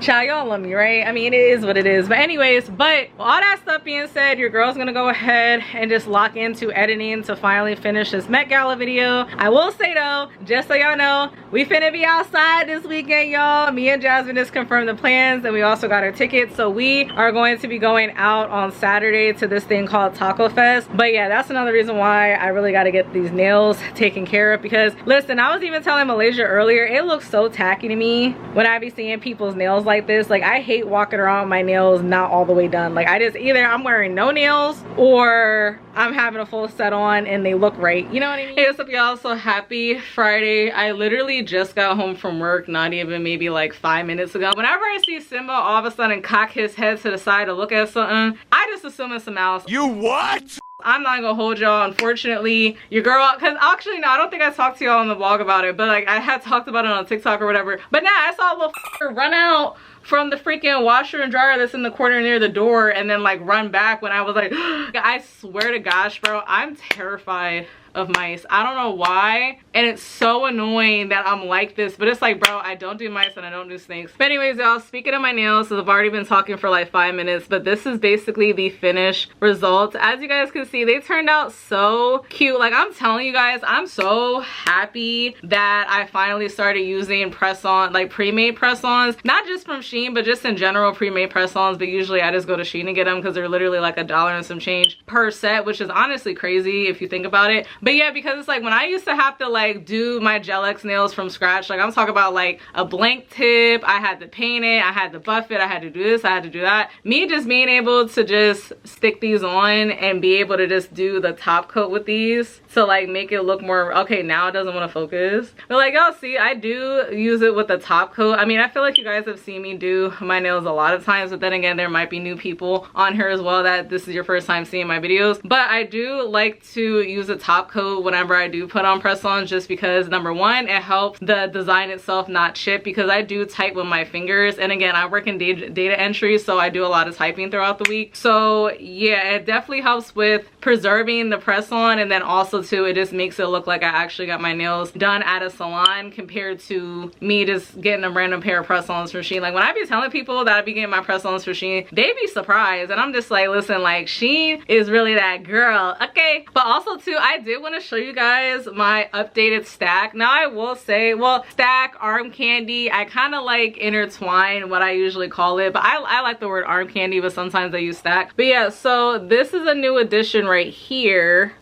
Child, y'all love me, right? I mean, it is what it is. But anyways, but all that stuff being said, your girl's gonna go ahead and just lock into editing to finally finish this Met Gala video. I will say though, just so y'all know, we finna be outside this weekend, y'all. Me and Jasmine just confirmed the plans, and we also got our tickets. So we are going to be going out on Saturday to this thing called Taco Fest. But yeah, that's another reason why I really gotta get these nails taken care of, because listen, I was even telling Malaysia earlier, it looks so tacky to me when I be seeing people's nails like this. Like, I hate walking around with my nails not all the way done. Like, I just, either I'm wearing no nails or I'm having a full set on and they look right, you know what I mean? Hey, what's up y'all? So happy Friday. I literally just got home from work, not even maybe like 5 minutes ago. Whenever I see Simba all of a sudden cock his head to the side to look at something, I just assume it's a mouse. You what? I'm not gonna hold y'all. Unfortunately, your girl, because actually, no, I don't think I talked to y'all on the vlog about it, but like I had talked about it on TikTok or whatever. But now I saw a little run out from the freaking washer and dryer that's in the corner near the door and then like run back when I was like, I swear to gosh, bro, I'm terrified of mice. I don't know why, and it's so annoying that I'm like this, but it's like, bro, I don't do mice and I don't do snakes. But anyways, y'all, speaking of my nails, so I've already been talking for like 5 minutes, but this is basically the finished results. As you guys can see, they turned out so cute. Like, I'm telling you guys, I'm so happy that I finally started using press-on, like pre-made press-ons, not just from Shein, but just in general pre-made press-ons. But usually I just go to Shein and get them because they're literally like $1 and some change per set, which is honestly crazy if you think about it. But yeah, because it's like when I used to have to like do my Gel X nails from scratch, like I'm talking about like a blank tip, I had to paint it, I had to buff it, I had to do this, I had to do that. Me just being able to just stick these on and be able to just do the top coat with these to like make it look more, okay, now it doesn't want to focus. But like y'all see, I do use it with the top coat. I mean, I feel like you guys have seen me do my nails a lot of times, but then again, there might be new people on here as well that this is your first time seeing my videos. But I do like to use a top coat whenever I do put on press-ons, just because number one, it helps the design itself not chip, because I do type with my fingers, and again, I work in data entry, so I do a lot of typing throughout the week. So yeah, it definitely helps with preserving the press-on, and then also too, it just makes it look like I actually got my nails done at a salon compared to me just getting a random pair of press-ons from Shein. Like when I be telling people that I be getting my press-ons from Shein, they be surprised, and I'm just like, listen, like Shein is really that girl, okay? But also too, I did want to show you guys my updated stack. Now I will say, well, stack, arm candy, I kind of like intertwine what I usually call it, but I like the word arm candy, but sometimes I use stack. But yeah, so this is a new addition right here,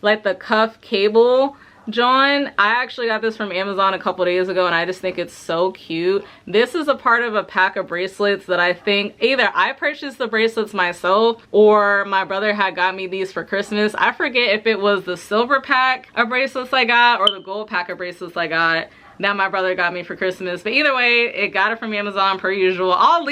like the cuff cable John. I actually got this from Amazon a couple days ago, and I just think it's so cute. This is a part of a pack of bracelets that I think either I purchased the bracelets myself or my brother had got me these for Christmas. I forget if it was the silver pack of bracelets I got or the gold pack of bracelets I got that my brother got me for Christmas. But either way, it got it from Amazon per usual. I'll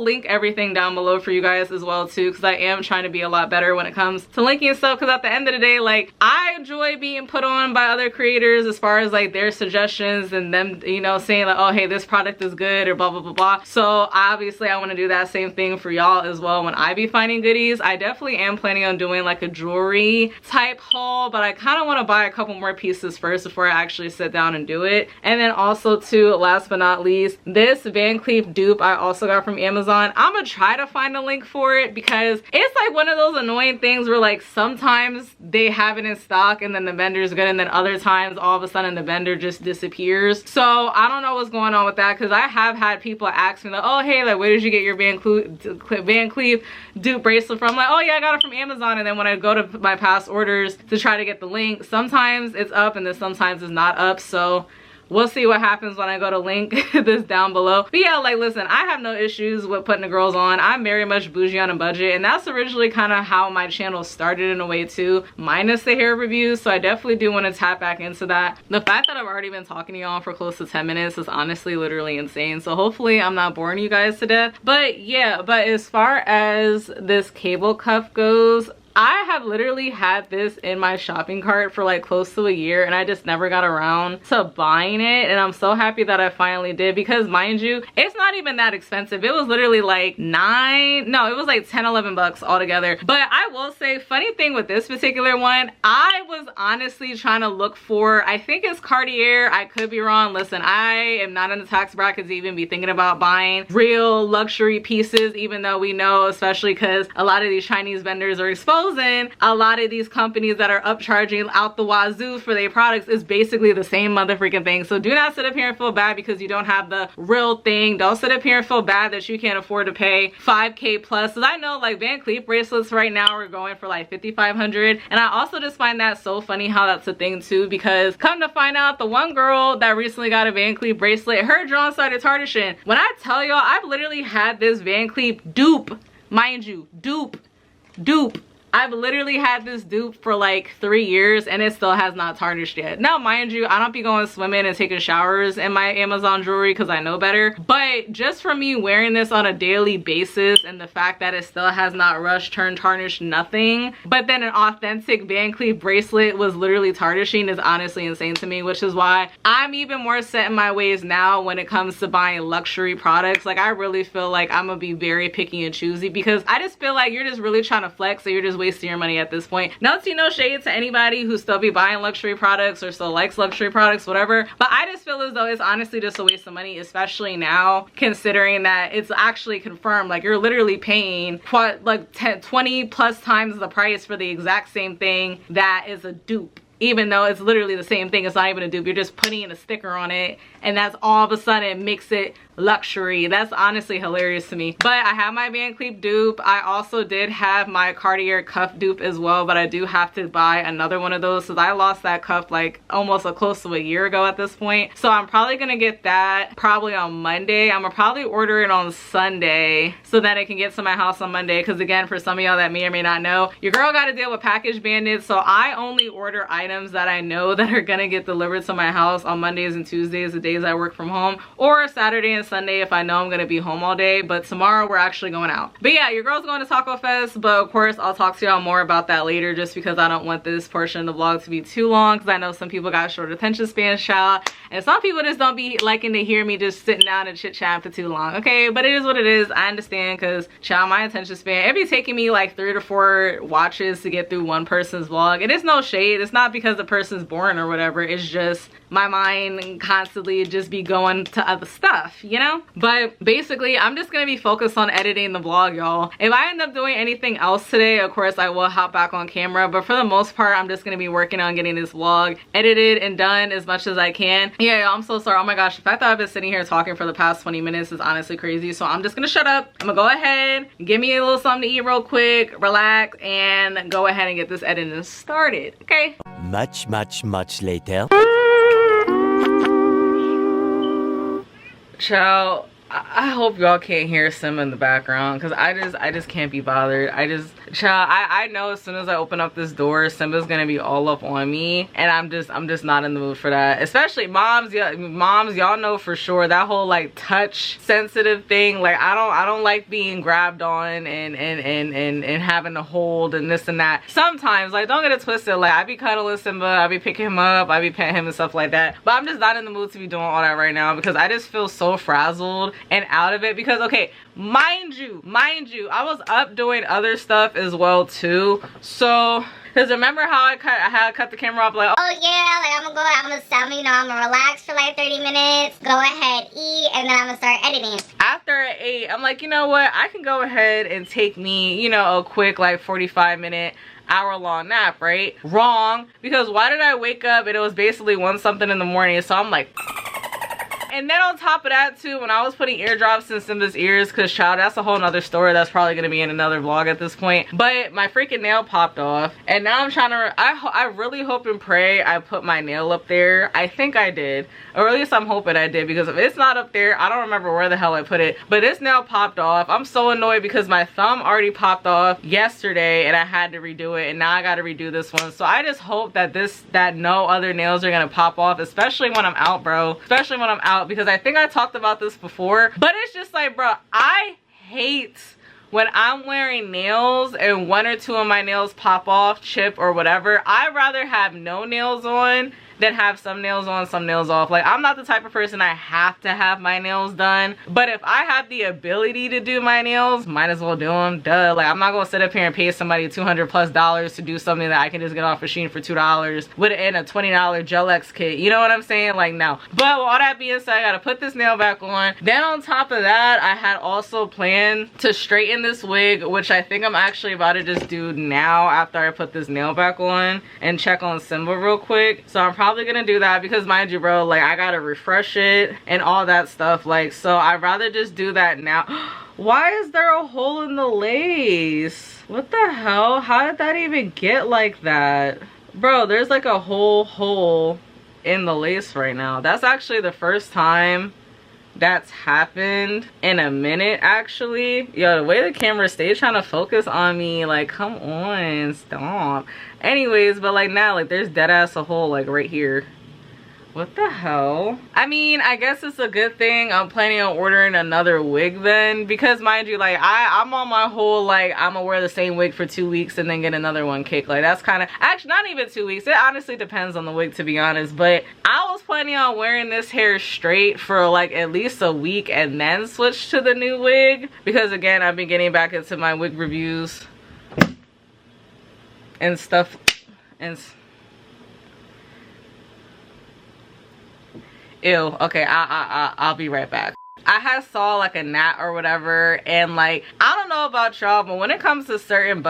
link everything down below for you guys as well too, because I am trying to be a lot better when it comes to linking stuff, because at the end of the day, like, I enjoy being put on by other creators as far as like their suggestions and them, you know, saying like, oh hey, this product is good or blah blah blah blah. So obviously I want to do that same thing for y'all as well when I be finding goodies. I definitely am planning on doing like a jewelry type haul, but I kind of want to buy a couple more pieces first before I actually sit down and do it. And then also too, last but not least, this Van Cleef dupe I also got from Amazon. I'm gonna try to find a link for it, because it's like one of those annoying things where like sometimes they have it in stock and then the vendor's good, and then other times all of a sudden the vendor just disappears. So I don't know what's going on with that, because I have had people ask me like, oh hey, like where did you get your Van Cleef dupe bracelet from? I'm like, oh yeah, I got it from Amazon. And then when I go to my past orders to try to get the link, sometimes it's up and then sometimes it's not up. So we'll see what happens when I go to link this down below. But yeah, like listen, I have no issues with putting the girls on. I'm very much bougie on a budget, and that's originally kind of how my channel started in a way too, minus the hair reviews. So I definitely do want to tap back into that. The fact that I've already been talking to y'all for close to 10 minutes is honestly literally insane. So hopefully I'm not boring you guys to death. But yeah, but as far as this cable cuff goes, I have literally had this in my shopping cart for like close to a year, and I just never got around to buying it, and I'm so happy that I finally did, because mind you, it's not even that expensive. It was literally like it was like 10-11 bucks altogether. But I will say, funny thing with this particular one, I was honestly trying to look for, I think it's Cartier, I could be wrong. Listen, I am not in the tax bracket to even be thinking about buying real luxury pieces, even though we know, especially because a lot of these Chinese vendors are exposed, and a lot of these companies that are upcharging out the wazoo for their products is basically the same motherfucking thing. So do not sit up here and feel bad because you don't have the real thing. Don't sit up here and feel bad that you can't afford to pay $5K plus. Because I know like Van Cleef bracelets right now are going for like $5,500, and I also just find that so funny how that's a thing too, because come to find out, the one girl that recently got a Van Cleef bracelet, her John started tarnishing. When I tell y'all, I've literally had this Van Cleef dupe, mind you, dupe I've literally had this dupe for like 3 years and it still has not tarnished yet. Now, mind you, I don't be going swimming and taking showers in my Amazon jewelry because I know better. But just from me wearing this on a daily basis and the fact that it still has not rushed, turned, tarnished, nothing. But then an authentic Van Cleef bracelet was literally tarnishing is honestly insane to me, which is why I'm even more set in my ways now when it comes to buying luxury products. Like, I really feel like I'm gonna be very picky and choosy because I just feel like you're just really trying to flex, so you're just wasting your money at this point. Not to no shade to anybody who still be buying luxury products or still likes luxury products, whatever, but I just feel as though it's honestly just a waste of money, especially now considering that it's actually confirmed. Like, you're literally paying like 20 plus times the price for the exact same thing that is a dupe. Even though it's literally the same thing, it's not even a dupe. You're just putting a sticker on it and that's all of a sudden makes it luxury. That's honestly hilarious to me. But I have my Van Cleef dupe. I also did have my Cartier cuff dupe as well, but I do have to buy another one of those because I lost that cuff like almost close to a year ago at this point. So I'm probably gonna get that probably on Monday. I'm gonna probably order it on Sunday so that it can get to my house on Monday, because again, for some of y'all that may or may not know, your girl got to deal with package bandits. So I only order items that I know that are gonna get delivered to my house on Mondays and Tuesdays, the days I work from home, or Saturday and Sunday if I know I'm gonna be home all day. But tomorrow we're actually going out. But yeah, your girl's going to Taco Fest, but of course I'll talk to y'all more about that later, just because I don't want this portion of the vlog to be too long, because I know some people got short attention spans, child, and some people just don't be liking to hear me just sitting down and chit chatting for too long. Okay, but it is what it is. I understand, because child, my attention span, it be taking me like 3 to 4 watches to get through one person's vlog, and it's no shade. It's not because the person's boring or whatever. It's just my mind constantly just be going to other stuff, you know? But basically, I'm just gonna be focused on editing the vlog, y'all. If I end up doing anything else today, of course I will hop back on camera, but for the most part, I'm just gonna be working on getting this vlog edited and done as much as I can. Yeah, y'all, I'm so sorry. Oh my gosh, the fact that I've been sitting here talking for the past 20 minutes is honestly crazy. So I'm just gonna shut up. I'm gonna go ahead, give me a little something to eat real quick, relax, and go ahead and get this editing started, okay? Much later. Child, I hope y'all can't hear Sim in the background, because I just can't be bothered. Child, I know as soon as I open up this door, Simba's gonna be all up on me, and I'm just not in the mood for that. Especially moms, y'all know for sure that whole like touch sensitive thing. Like, I don't like being grabbed on and having to hold and this and that. Sometimes, like, don't get it twisted, like I be cuddling Simba, I be picking him up, I be petting him and stuff like that. But I'm just not in the mood to be doing all that right now, because I just feel so frazzled and out of it. Because okay, mind you, I was up doing other stuff as well too. So, because remember how I cut the camera off like, oh yeah, like I'm gonna relax for like 30 minutes, go ahead, eat, and then I'm gonna start editing. After I ate, I'm like, you know what, I can go ahead and take me, you know, a quick like 45-minute, hour-long nap, right? Wrong, because why did I wake up and it was basically 1 something in the morning? So I'm like, and then on top of that too, when I was putting eardrops in Simba's ears, because child, that's a whole nother story that's probably going to be in another vlog at this point, but my freaking nail popped off, and now I'm trying to, I really hope and pray I put my nail up there. I think I did, or at least I'm hoping I did, because if it's not up there, I don't remember where the hell I put it. But this nail popped off. I'm so annoyed because my thumb already popped off yesterday and I had to redo it, and now I got to redo this one. So I just hope that no other nails are going to pop off, especially when I'm out, bro. Especially when I'm out, because I think I talked about this before, but it's just like, bro, I hate when I'm wearing nails and 1 or 2 of my nails pop off, chip, or whatever. I'd rather have no nails on than have some nails on, some nails off. Like, I'm not the type of person I have to have my nails done, but if I have the ability to do my nails, might as well do them. Duh. Like, I'm not gonna sit up here and pay somebody $200+ to do something that I can just get off Shein for $2 with a $20 Gel X kit. You know what I'm saying? Like, no. But with all that being said, I gotta put this nail back on. Then on top of that, I had also planned to straighten this wig, which I think I'm actually about to just do now after I put this nail back on, and check on Simba real quick. So I'm probably gonna do that, because mind you, bro, like I gotta refresh it and all that stuff. Like, so I'd rather just do that now. Why is there a hole in the lace? What the hell? How did that even get like that? Bro, there's like a whole hole in the lace right now. That's actually the first time that's happened in a minute, actually. Yo, the way the camera stays trying to focus on me, like, come on, stop. Anyways, but like now, like there's dead ass a hole like right here. What the hell? I mean, I guess it's a good thing I'm planning on ordering another wig then, because mind you, like I'm on my whole like I'm gonna wear the same wig for 2 weeks and then get another one kicked. Like that's kind of, actually not even 2 weeks, it honestly depends on the wig, to be honest. But I was planning on wearing this hair straight for like at least a week and then switch to the new wig, because again, I've been getting back into my wig reviews and stuff. And ew, okay, I'll be right back. I had saw like a gnat or whatever, and like I don't know about y'all, but when it comes to certain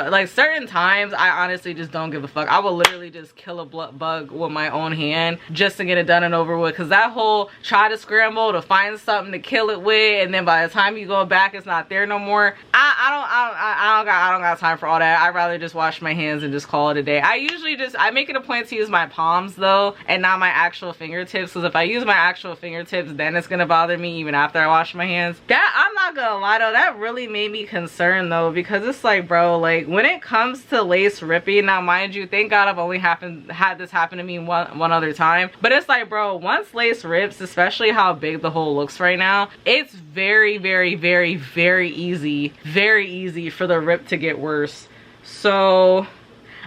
times, I honestly just don't give a fuck. I will literally just kill a bug with my own hand just to get it done and over with, because that whole try to scramble to find something to kill it with, and then by the time you go back it's not there no more. I don't got time for all that. I'd rather just wash my hands and just call it a day. I make it a point to use my palms though, and not my actual fingertips, because if I use my actual fingertips, then it's gonna bother me even after I wash my hands. That, I'm not gonna lie though, that really made me concerned though, because it's like, bro, like when it comes to lace ripping, now mind you, thank God I've only had this happen to me one other time, but it's like, bro, once lace rips, especially how big the hole looks right now, it's very, very, very, very easy for the rip to get worse. So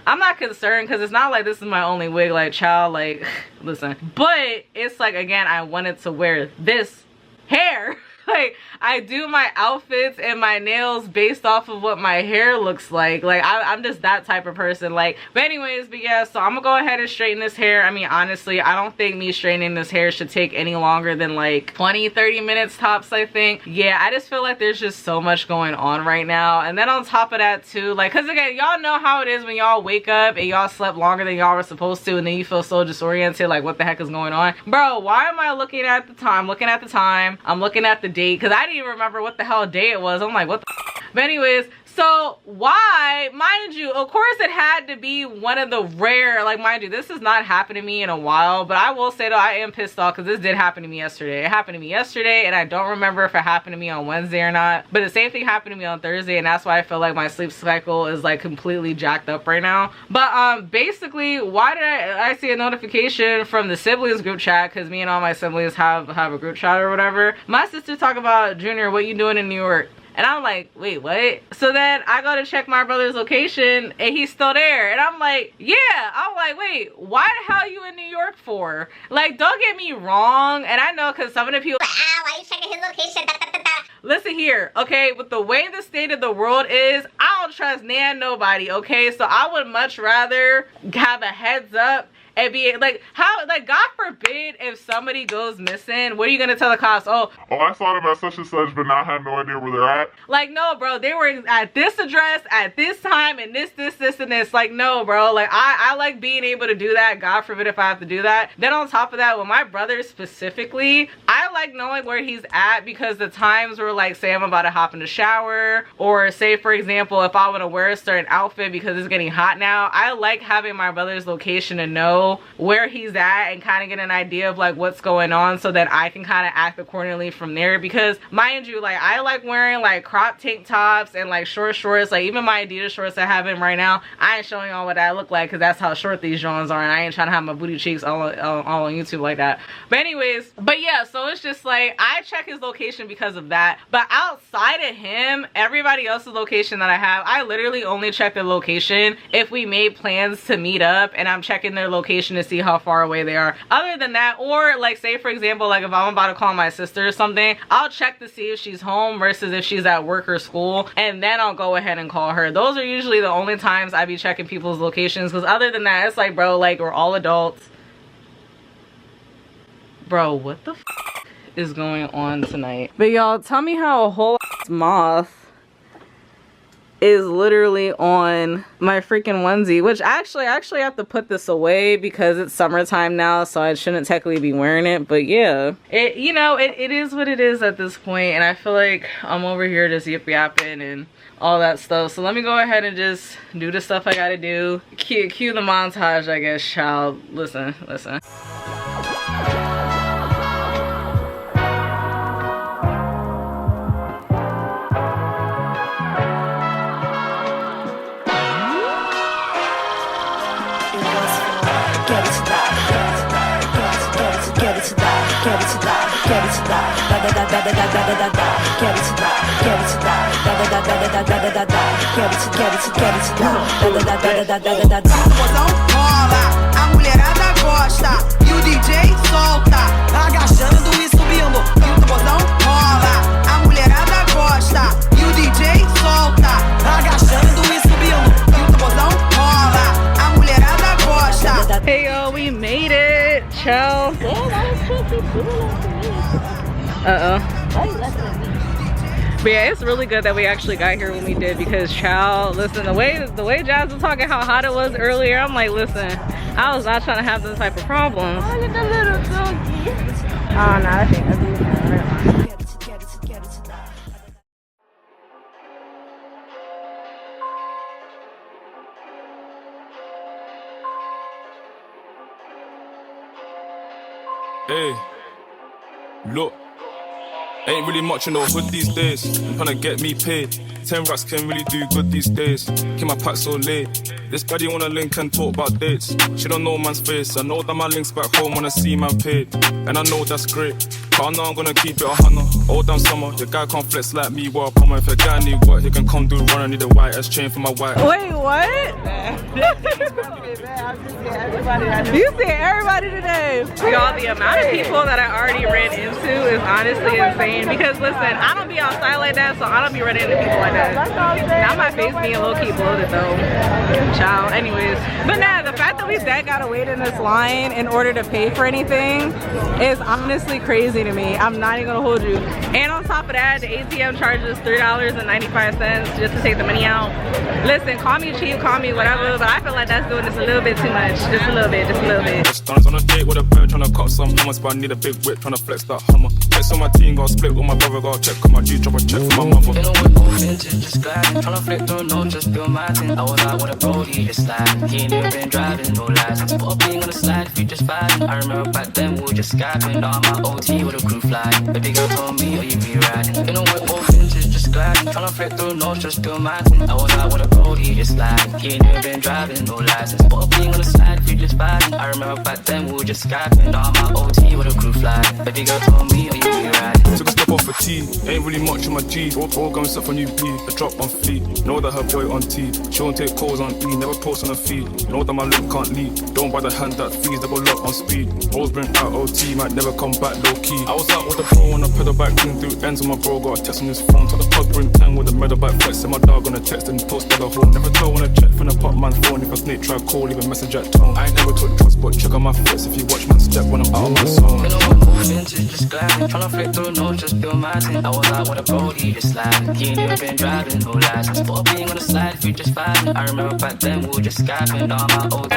I'm not concerned, because it's not like this is my only wig, like child, like listen. But it's like, again, I wanted to wear this hair. Like I do my outfits and my nails based off of what my hair looks like. Like I'm just that type of person. Like, but anyways, but yeah, so I'm gonna go ahead and straighten this hair. I mean, honestly, I don't think me straightening this hair should take any longer than like 20-30 minutes tops, I think. Yeah, I just feel like there's just so much going on right now. And then on top of that too, like, because again, y'all know how it is when y'all wake up and y'all slept longer than y'all were supposed to, and then you feel so disoriented, like what the heck is going on? Bro, why am I looking at the time? I'm looking at the date, because I didn't even remember what the hell day it was. I'm like, what the f? But anyways, so why, mind you, of course it had to be one of the rare, like mind you, this has not happened to me in a while, but I will say though, I am pissed off because this did happen to me yesterday. It happened to me yesterday, and I don't remember if it happened to me on Wednesday or not, but the same thing happened to me on Thursday, and that's why I feel like my sleep cycle is like completely jacked up right now. But basically, why did I see a notification from the siblings group chat, because me and all my siblings have a group chat or whatever. My sister talk about, Junior, what you doing in New York? And I'm like, wait, what? So then I go to check my brother's location, and he's still there. And I'm like, yeah. I'm like, wait, why the hell you in New York for? Like, don't get me wrong. And I know, because some of the people, why you checking his location? listen here, okay? With the way the state of the world is, I don't trust nobody, okay? So I would much rather have a heads up and be like, how, like, God forbid if somebody goes missing, what are you gonna tell the cops? Oh, I saw them at such and such, but now I have no idea where they're at. Like, no, bro, they were at this address at this time, and this and this. Like, no, bro, like I like being able to do that. God forbid if I have to do that. Then on top of that, with my brother specifically, I like knowing where he's at, because the times where, like, say I'm about to hop in the shower, or say for example if I want to wear a certain outfit because it's getting hot now, I like having my brother's location to know where he's at and kind of get an idea of like what's going on, so that I can kind of act accordingly from there. Because mind you, like, I like wearing like crop tank tops and like short shorts. Like even my Adidas shorts I have in right now, I ain't showing y'all what I look like, because that's how short these Johns are, and I ain't trying to have my booty cheeks all on YouTube like that. But anyways, but yeah, so it's just like I check his location because of that. But outside of him, everybody else's location that I have, I literally only check their location if we made plans to meet up, and I'm checking their location to see how far away they are. Other than that, or like say for example, like if I'm about to call my sister or something, I'll check to see if she's home versus if she's at work or school, and then I'll go ahead and call her. Those are usually the only times I be checking people's locations, because other than that, it's like, bro, like, we're all adults. Bro, what the f is going on tonight? But y'all, tell me how a whole moth is literally on my freaking onesie, which actually I have to put this away because it's summertime now, so I shouldn't technically be wearing it. But yeah, it, you know, it is what it is at this point, and I feel like I'm over here just yip yapping and all that stuff. So let me go ahead and just do the stuff I gotta do. Cue the montage, I guess, child. Listen. te dar, da da da da da da da da da, quero te dar, da da da da da da da da da, quero te dar, da da da da da da da. O botão rola, a mulherada gosta e o DJ solta, agachando e subindo. E o botão rola, a mulherada gosta e o DJ solta, agachando e subindo. E o botão rola, a mulherada gosta. Hey yo, we made it. Ciao. But yeah, it's really good that we actually got here when we did, because child, listen, the way Jazz was talking how hot it was earlier, I'm like, listen, I was not trying to have this type of problems. Look at the little donkey. Oh no, I think that's Hey, look, ain't really much in the hood these days. I'm trying to get me paid. 10 racks can really do good these days. Keep my pack so late. This baddie wanna link and talk about dates. She don't know man's face. I know that my links back home wanna see man paid. And I know that's great, but I know I'm gonna keep it 100. All damn summer, your guy can't flex like me. Well, I'm if a guy need what, he can come do run. I need a white ass chain for my white. Wait, what? You see everybody today. Y'all, the amount of people that I already ran into is honestly insane. Because listen, I don't be outside like that, so I don't be running into people like that. Now my face being low-key bloated though. Child, anyways. But nah, the fact that we gotta wait in this line in order to pay for anything is honestly crazy to me. I'm not even gonna hold you. And on top of that, the ATM charges $3.95 just to take the money out. Listen, call me cheap, call me whatever, but I feel like that's doing this a little bit too much. Just a little bit, just a little bit. Stunts on a date with a bird trying to cut some hummus, but I need a big whip trying to flex that Hummer. Flex on my team, got split with my brother, got check on my G, drop a check for my mother. In a whip on vintage, just gliding, tryna flick through no, just do my thing. I was out with a brody, just sliding. He ain't even been driving, no license. Put a bling on the slide if you just vibing. I remember back then we were just skyping. Now I'm my OT with a crew flying. Baby girl told me, oh you be riding. In a whip on vintage, just gliding, tryna flick through no, just do my thing. I was out with a brody, just sliding. He ain't even been driving, no license. Put a bling on the slide if you just vibing. I remember back then we were just skyping. Now I'm my OT with a crew flying. Baby girl told me, oh you be riding. Took a step off for T, ain't really much in my G. All going stuff on UB, a drop on fleet. Know that her boy on T, she won't take calls on E, never post on her feed. Know that my look can't leak, don't buy the hand that fees, double lock on speed. Always bring out OT, might never come back low key. I was out with the pro on a pedal bike, clean through ends on my bro, got a text on his phone. Told the pub bring 10 with a medal bike flex, send my dog on a text and post by the home. Never tell when I check from the pop man's phone, if a snake try call, leave a message at tone. I ain't never took drugs, but check on my flex if you watch man step when I'm out of my zone. In a whip on vintage, just gliding, tryna flick through no, just do my thing. I was out with a brody, just sliding. He ain't even been driving, no license. Put a bling on the slide if you just vibing. I remember back then we were just skyping. Now I'm my old.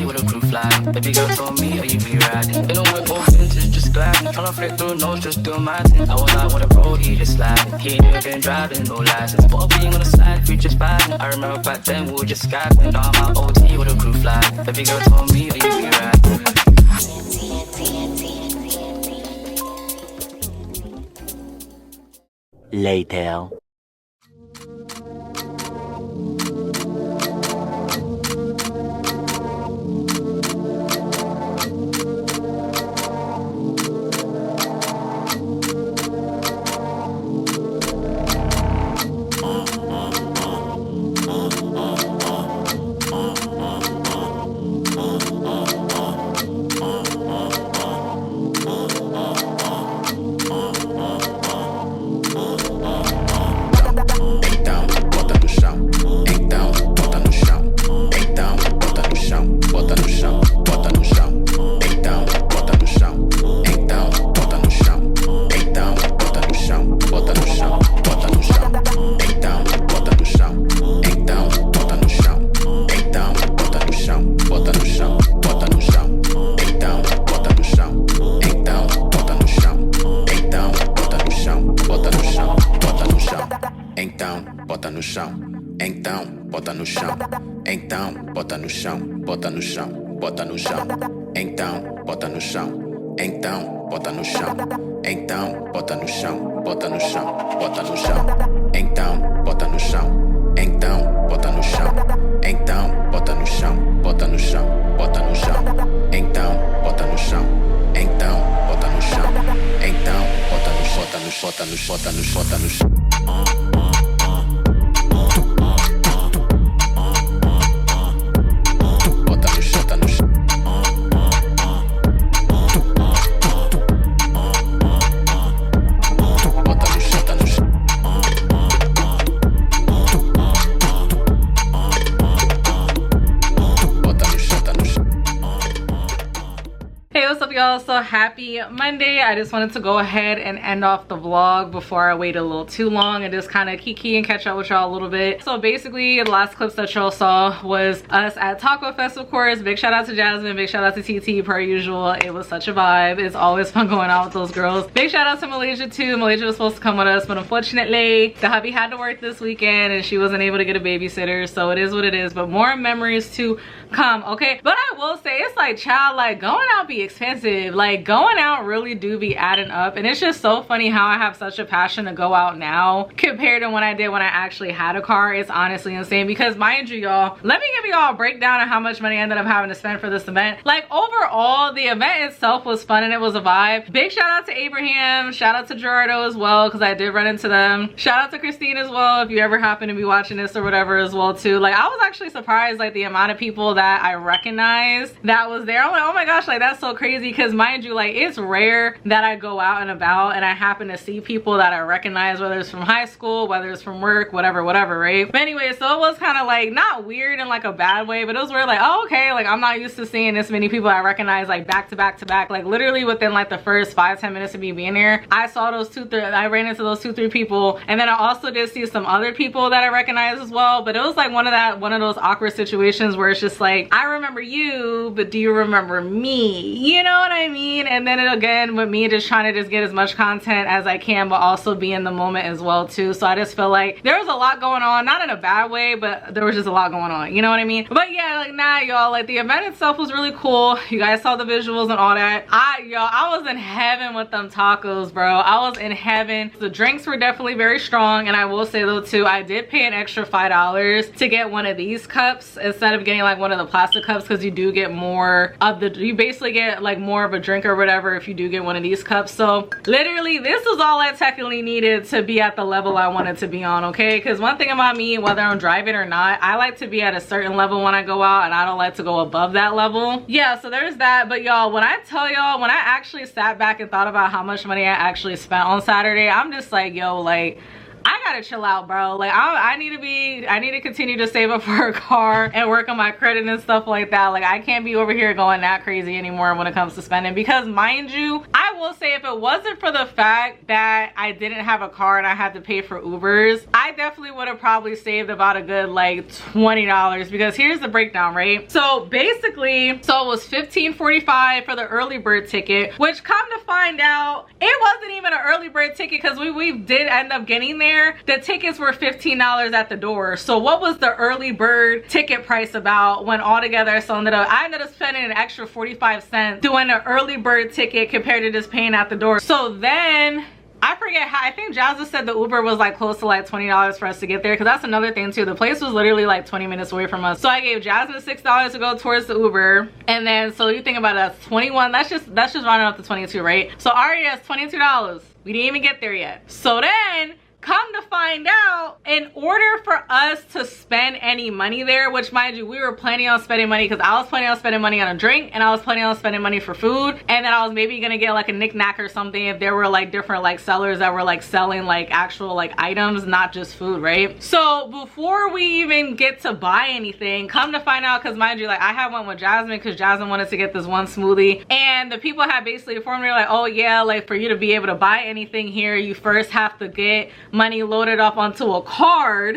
With a crew flying. Baby girl told me, oh you be riding. In a whip on vintage, just gliding. Tryna flick through no, just do my thing. I was out with a brody, just sliding. He ain't even been driving, no license. Put a bling on the slide if you just vibing. I remember back then we were just skyping. Now I'm my OT with a crew flying. Baby girl told me, oh you be riding. Later. Então, bota no chão, bota no chão, bota no chão. Então, bota no chão. Então, bota no chão. Então, bota no chão, bota no chão, bota no chão. Então, bota no chão. Então, bota no chão. Então, bota no chão, bota no chão, bota no chão, bota no chão, bota no chão. Y'all, so happy Monday. I just wanted to go ahead and end off the vlog before I wait a little too long and just kind of kiki and catch up with y'all a little bit. So basically the last clips that y'all saw was us at Taco Fest, of course. Big shout out to Jasmine, big shout out to TT per usual. It was such a vibe. It's always fun going out with those girls. Big shout out to Malaysia too. Malaysia was supposed to come with us, but unfortunately the hubby had to work this weekend and she wasn't able to get a babysitter, so it is what it is. But more memories to come, okay? But I will say, it's like, child, like going out be expensive. Like going out really do be adding up, and it's just so funny how I have such a passion to go out now compared to when I did when I actually had a car. It's honestly insane because, mind you, y'all, let me give y'all a breakdown of how much money I ended up having to spend for this event. Like overall, the event itself was fun and it was a vibe. Big shout out to Abraham, shout out to Gerardo as well, because I did run into them. Shout out to Christine as well, if you ever happen to be watching this or whatever as well too. Like I was actually surprised, like the amount of people that I recognized that was there. I'm like, oh my gosh, like that's so crazy, because mind you, like it's rare that I go out and about and I happen to see people that I recognize, whether it's from high school, whether it's from work, whatever, right? But anyway, so it was kind of like not weird in like a bad way, but it was weird, like, oh okay, like I'm not used to seeing this many people I recognize like back to back to back. Like literally within like the first 5-10 minutes of me being there, I saw those I ran into those 2-3 people, and then I also did see some other people that I recognize as well. But it was like one of those awkward situations where it's just like, I remember you, but do you remember me? You know what I mean? And then again, with me just trying to just get as much content as I can, but also be in the moment as well too. So I just feel like there was a lot going on, not in a bad way, but there was just a lot going on, you know what I mean? But yeah, like nah, y'all, like the event itself was really cool. You guys saw the visuals and all that. I was in heaven with them tacos, bro. I was in heaven. The drinks were definitely very strong, and I will say though too, I did pay an extra $5 to get one of these cups instead of getting like one of the plastic cups, because you do get more of the, you basically get like more of a drink or whatever if you do get one of these cups. So literally this was all I technically needed to be at the level I wanted to be on, okay? Because one thing about me, whether I'm driving or not, I like to be at a certain level when I go out, and I don't like to go above that level. Yeah, so there's that. But y'all, when I tell y'all, when I actually sat back and thought about how much money I actually spent on Saturday, I'm just like, yo, like I gotta chill out, bro. Like I need to continue to save up for a car and work on my credit and stuff like that. Like I can't be over here going that crazy anymore when it comes to spending, because mind you, I will say if it wasn't for the fact that I didn't have a car and I had to pay for Ubers, I definitely would have probably saved about a good like $20, because here's the breakdown, right? So basically, so it was $15.45 for the early bird ticket, which come to find out, it wasn't even an early bird ticket, because we did end up getting there. The tickets were $15 at the door. So what was the early bird ticket price about when all together I ended up spending an extra 45 cents doing an early bird ticket compared to just paying at the door. So then I forget how, I think Jazza said the Uber was like close to like $20 for us to get there, because that's another thing too. The place was literally like 20 minutes away from us. So I gave Jasmine $6 to go towards the Uber, and then so you think about it, that's 21. That's just rounding up to 22, right? So already that's $22. We didn't even get there yet. So then come to find out, in order for us to spend any money there, which mind you, we were planning on spending money, because I was planning on spending money on a drink, and I was planning on spending money for food, and then I was maybe gonna get like a knick-knack or something if there were like different like sellers that were like selling like actual like items, not just food, right? So before we even get to buy anything, come to find out, because mind you, like I had one with Jasmine, because Jasmine wanted to get this one smoothie, and the people had basically informed me like, oh yeah, like for you to be able to buy anything here, you first have to get money loaded up onto a card.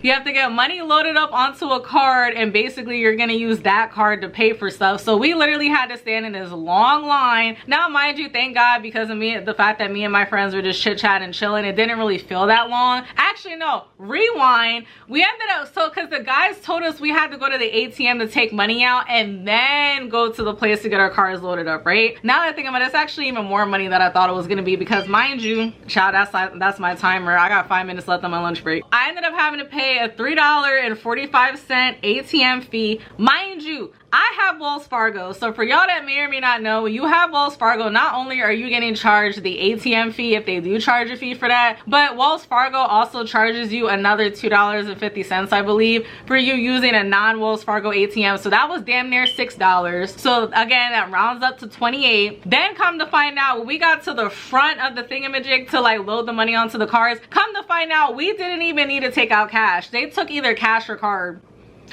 You have to get money loaded up onto a card, and basically you're gonna use that card to pay for stuff. So we literally had to stand in this long line. Now mind you, thank God, because of the fact that me and my friends were just chit-chatting, chilling, it didn't really feel that long. Actually no, rewind. We ended up, so because the guys told us we had to go to the ATM to take money out and then go to the place to get our cars loaded up, right? Now that I think about it, it's actually even more money than I thought it was gonna be, because mind you, child, that's my timer. I got 5 minutes left on my lunch break. I ended up having to pay a $3.45 ATM fee. Mind you, I have Wells Fargo, so for y'all that may or may not know, when you have Wells Fargo, not only are you getting charged the ATM fee, if they do charge a fee for that, but Wells Fargo also charges you another $2.50, I believe, for you using a non-Wells Fargo ATM. So that was damn near $6. So again, that rounds up to 28. Then come to find out, when we got to the front of the thingamajig to like load the money onto the cards, come to find out we didn't even need to take out cash. They took either cash or card.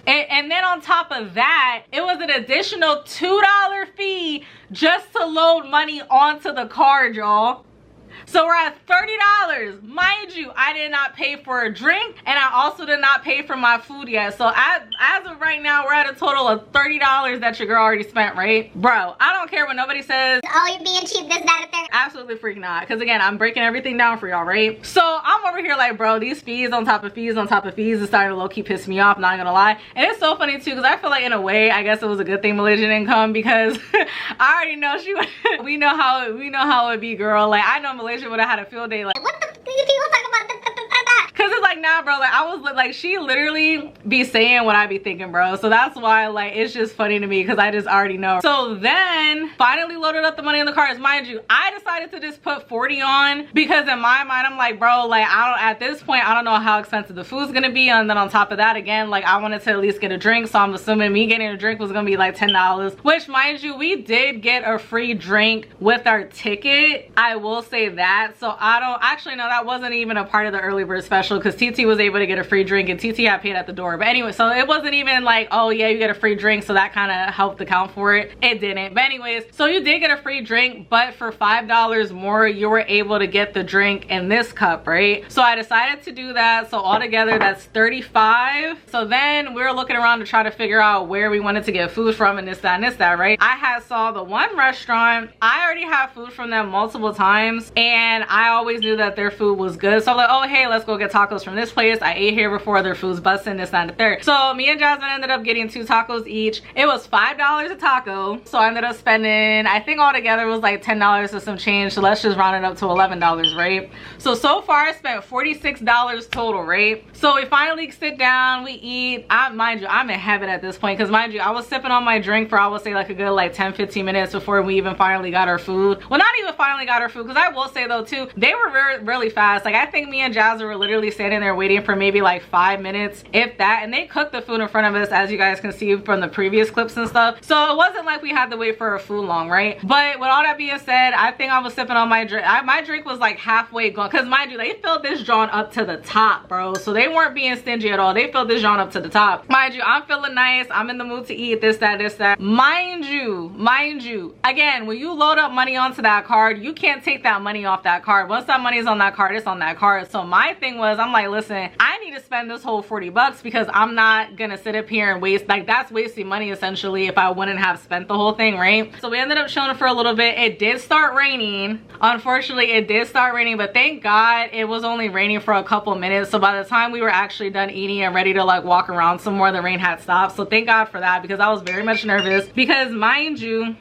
And then on top of that, it was an additional $2 fee just to load money onto the card, y'all. So we're at $30. Mind you, I did not pay for a drink, and I also did not pay for my food yet. So as of right now, we're at a total of $30 that your girl already spent, right? Bro, I don't care what nobody says. Oh, you're being cheap, this, that, and there. Absolutely freaking not. Because again, I'm breaking everything down for y'all, right? So I'm over here like, bro, these fees on top of fees on top of fees is starting to low-key piss me off, not gonna lie. And it's so funny too, because I feel like in a way, I guess it was a good thing Malaysia didn't come, because I already know we know how it would be, girl. Like, I know Malaysia would have had a field day. Like, what the people talking about? Cause it's like, nah, bro, like I was like, she literally be saying what I be thinking, bro. So that's why, like, it's just funny to me, because I just already know. So then finally loaded up the money in the cards. Mind you, I decided to just put 40 on, because in my mind I'm like, bro, like, at this point I don't know how expensive the food's gonna be. And then on top of that, again, like, I wanted to at least get a drink, so I'm assuming me getting a drink was gonna be like $10, which mind you, we did get a free drink with our ticket, I will say that. So I don't actually know, that wasn't even a part of the early bird special, because TT was able to get a free drink and TT had paid at the door. But anyway, so it wasn't even like, oh yeah, you get a free drink, so that kind of helped account for it. It didn't. But anyways, so you did get a free drink, but for $5 more, you were able to get the drink in this cup, right? So I decided to do that. So altogether, that's $35. So then we were looking around to try to figure out where we wanted to get food from, and this, that, and this, that, right? I had saw the one restaurant. I already have food from them multiple times, and I always knew that their food was good. So I'm like, oh, hey, let's go get tacos from this place. I ate here before, their food's busting, this, that, and the third. So me and Jasmine ended up getting 2 tacos each. It was $5 a taco. So I ended up spending, I think altogether was like $10 or some change. So let's just round it up to $11, right? So far I spent $46 total, right? So we finally sit down, we eat. Mind you, I'm in heaven at this point, because mind you, I was sipping on my drink for, I would say, like a good like 10-15 minutes before we even finally got our food. Well, not even finally got our food, because I will say though too, they were really fast. Like, I think me and Jasmine were literally standing there waiting for maybe like 5 minutes, if that, and they cooked the food in front of us, as you guys can see from the previous clips and stuff. So it wasn't like we had to wait for our food long, right? But with all that being said, I think I was sipping on my drink. My drink was like halfway gone, because mind you, they filled this John up to the top, bro. So they weren't being stingy at all. They filled this John up to the top. Mind you, I'm feeling nice, I'm in the mood to eat, this, that, this, that. Mind you, again, when you load up money onto that card, you can't take that money off that card. Once that money is on that card, it's on that card. So my thing was, I'm like, listen, I need to spend this whole 40 bucks, because I'm not gonna sit up here and waste, like, that's wasting money essentially if I wouldn't have spent the whole thing, right? So we ended up chilling for a little bit. It did start raining. Unfortunately, it did start raining, but thank God it was only raining for a couple minutes. So by the time we were actually done eating and ready to like walk around some more, the rain had stopped. So thank God for that, because I was very much nervous, because mind you,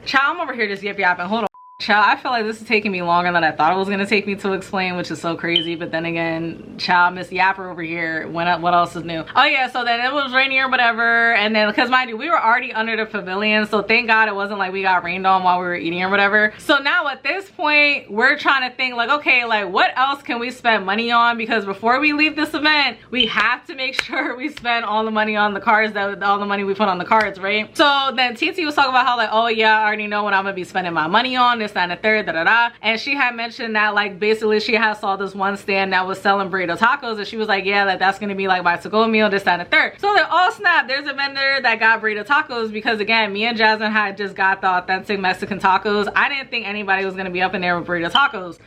child, I'm over here just yapping. Hold on. Child, I feel like this is taking me longer than I thought it was gonna take me to explain, which is so crazy. But then again, child, Miss Yapper over here, what else is new? Oh yeah, so then it was rainy or whatever, and then, because mind you, we were already under the pavilion, so thank God it wasn't like we got rained on while we were eating or whatever. So now at this point, we're trying to think like, okay, like what else can we spend money on? Because before we leave this event, we have to make sure we spend all the money on the cards, all the money we put on the cards, right? So then TT was talking about how like, oh yeah, I already know what I'm gonna be spending my money on, this, that, and the third, and she had mentioned that like basically she had saw this one stand that was selling burrito tacos, and she was like, yeah, that's gonna be like my to-go meal, this, that, and the third. So like, oh snap, there's a vendor that got burrito tacos, because again, me and Jasmine had just got the authentic Mexican tacos. I didn't think anybody was gonna be up in there with burrito tacos.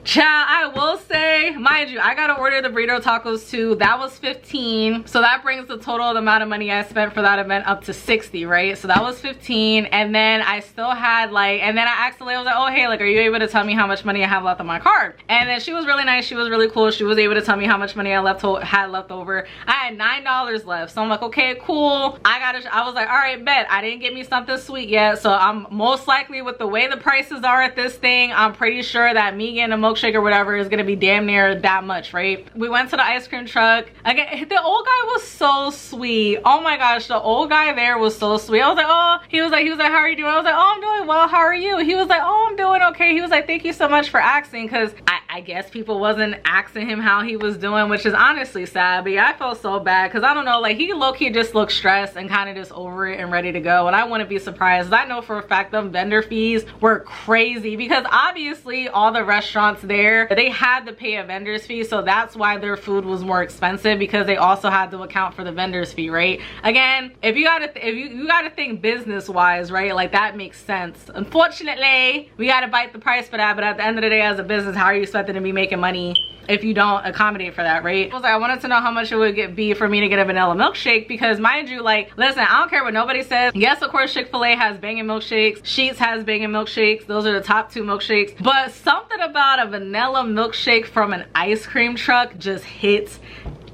Child, I will say, mind mind you, I gotta order the burrito tacos too. That was $15, so that brings the total amount of money I spent for that event up to $60, right? So that was $15, and then I still had like, and then I asked the lady, I was like, oh hey, like, are you able to tell me how much money I have left on my card? And then she was really nice, she was really cool, she was able to tell me how much money I had left over. I had $9 left, so I'm like, okay, cool. I was like, all right, bet. I didn't get me something sweet yet, so I'm most likely, with the way the prices are at this thing, I'm pretty sure that me getting a milkshake or whatever is gonna be damn near that much, right? We went to the ice cream truck. Again, the old guy was so sweet. Oh my gosh, the old guy there was so sweet. I was like, oh, he was like, how are you doing? I was like, oh, I'm doing well, how are you? He was like, oh, I'm doing okay. He was like, thank you so much for asking, because I guess people wasn't asking him how he was doing, which is honestly sad. But yeah, I felt so bad because I don't know, like, he low-key just looked stressed and kind of just over it and ready to go, and I wouldn't be surprised. I know for a fact them vendor fees were crazy, because obviously all the restaurants there, they had to pay a vendor's fee, so that's why their food was more expensive, because they also had to account for the vendor's fee, right? Again, if you gotta think business wise, right? Like, that makes sense. Unfortunately, we gotta bite the price for that, but at the end of the day, as a business, how are you expected to be making money if you don't accommodate for that, right? I was like, I wanted to know how much it would be for me to get a vanilla milkshake, because mind you, like, listen, I don't care what nobody says. Yes, of course, Chick-fil-A has banging milkshakes. Sheetz has banging milkshakes. Those are the top 2 milkshakes. But something about a vanilla milkshake from an ice cream truck just hits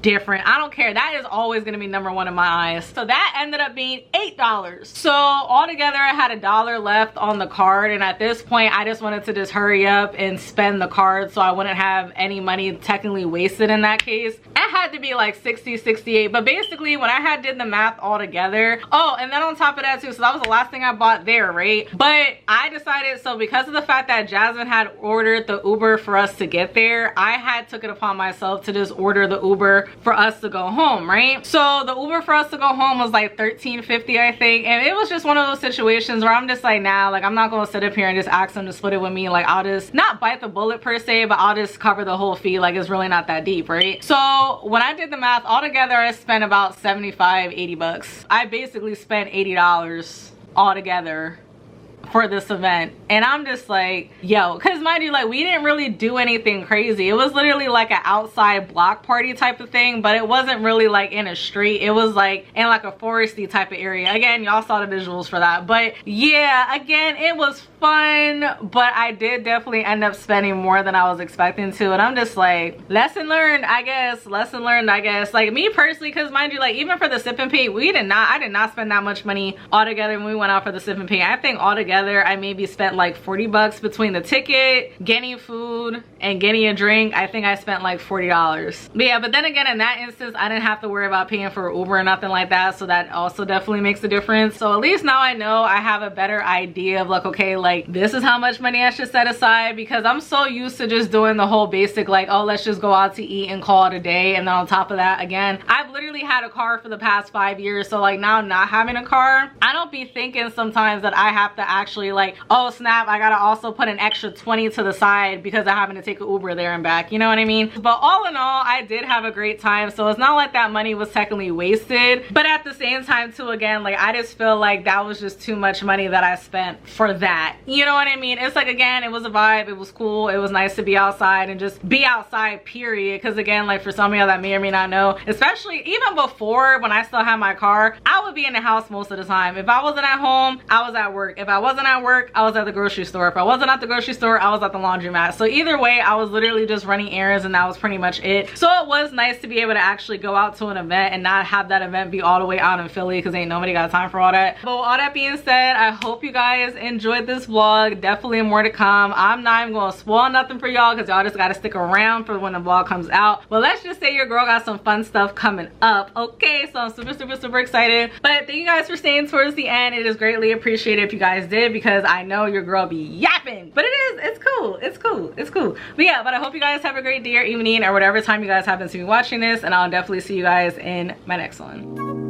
different. I don't care. That is always going to be #1 in my eyes. So that ended up being $8. So altogether, I had $1 left on the card, and at this point, I just wanted to just hurry up and spend the card so I wouldn't have any money technically wasted in that case. It had to be like 60, 68, but basically when I did the math all together, oh, and then on top of that too, so that was the last thing I bought there, right? But I decided, so because of the fact that Jasmine had ordered the Uber for us to get there, I took it upon myself to just order the Uber for us to go home, right? So the Uber for us to go home was like $13.50, I think, and it was just one of those situations where I'm just like, nah, like, I'm not gonna sit up here and just ask them to split it with me. Like, I'll just not bite the bullet per se, but I'll just cover the whole fee. Like, it's really not that deep, right? So when I did the math altogether, I spent about 75, 80 bucks. I basically spent $80 altogether for this event, and I'm just like, yo, because mind you, like, we didn't really do anything crazy. It was literally like an outside block party type of thing, but it wasn't really like in a street. It was like in like a foresty type of area. Again, y'all saw the visuals for that, but yeah, again, it was fun, but I did definitely end up spending more than I was expecting to, and I'm just like, lesson learned, I guess. Lesson learned, I guess. Like, me personally, because mind you, like, even for the sip and paint, I did not spend that much money altogether when we went out for the sip and paint. I think altogether I maybe spent like 40 bucks between the ticket, getting food, and getting a drink. I think I spent like $40. But yeah, but then again, in that instance, I didn't have to worry about paying for Uber or nothing like that, so that also definitely makes a difference. So at least now I know, I have a better idea of like, okay, like, this is how much money I should set aside, because I'm so used to just doing the whole basic, like, oh, let's just go out to eat and call it a day. And then on top of that, again, I've literally had a car for the past 5 years, so like, now not having a car, I don't be thinking sometimes that I have to actually like, oh snap, I gotta also put an extra 20 to the side because I happen to take an Uber there and back, you know what I mean? But all in all, I did have a great time, so it's not like that money was technically wasted, but at the same time too, again, like, I just feel like that was just too much money that I spent for that, you know what I mean? It's like, again, it was a vibe, it was cool, it was nice to be outside and just be outside, period. Because again, like, for some of y'all that may or may not know, especially even before when I still had my car, I would be in the house most of the time. If I wasn't at home, I was at work. If I wasn't at work, I was at the grocery store. If I wasn't at the grocery store, I was at the laundromat. So either way, I was literally just running errands, and that was pretty much it. So it was nice to be able to actually go out to an event and not have that event be all the way out in Philly, because ain't nobody got time for all that. But with all that being said, I hope you guys enjoyed this vlog. Definitely more to come. I'm not even gonna spoil nothing for y'all, because y'all just gotta stick around for when the vlog comes out. But let's just say your girl got some fun stuff coming up, okay? So I'm super excited. But thank you guys for staying towards the end. It is greatly appreciated if you guys did, because I know your girl be yapping. But it's cool. But yeah, but I hope you guys have a great day or evening or whatever time you guys happen to be watching this, and I'll definitely see you guys in my next one.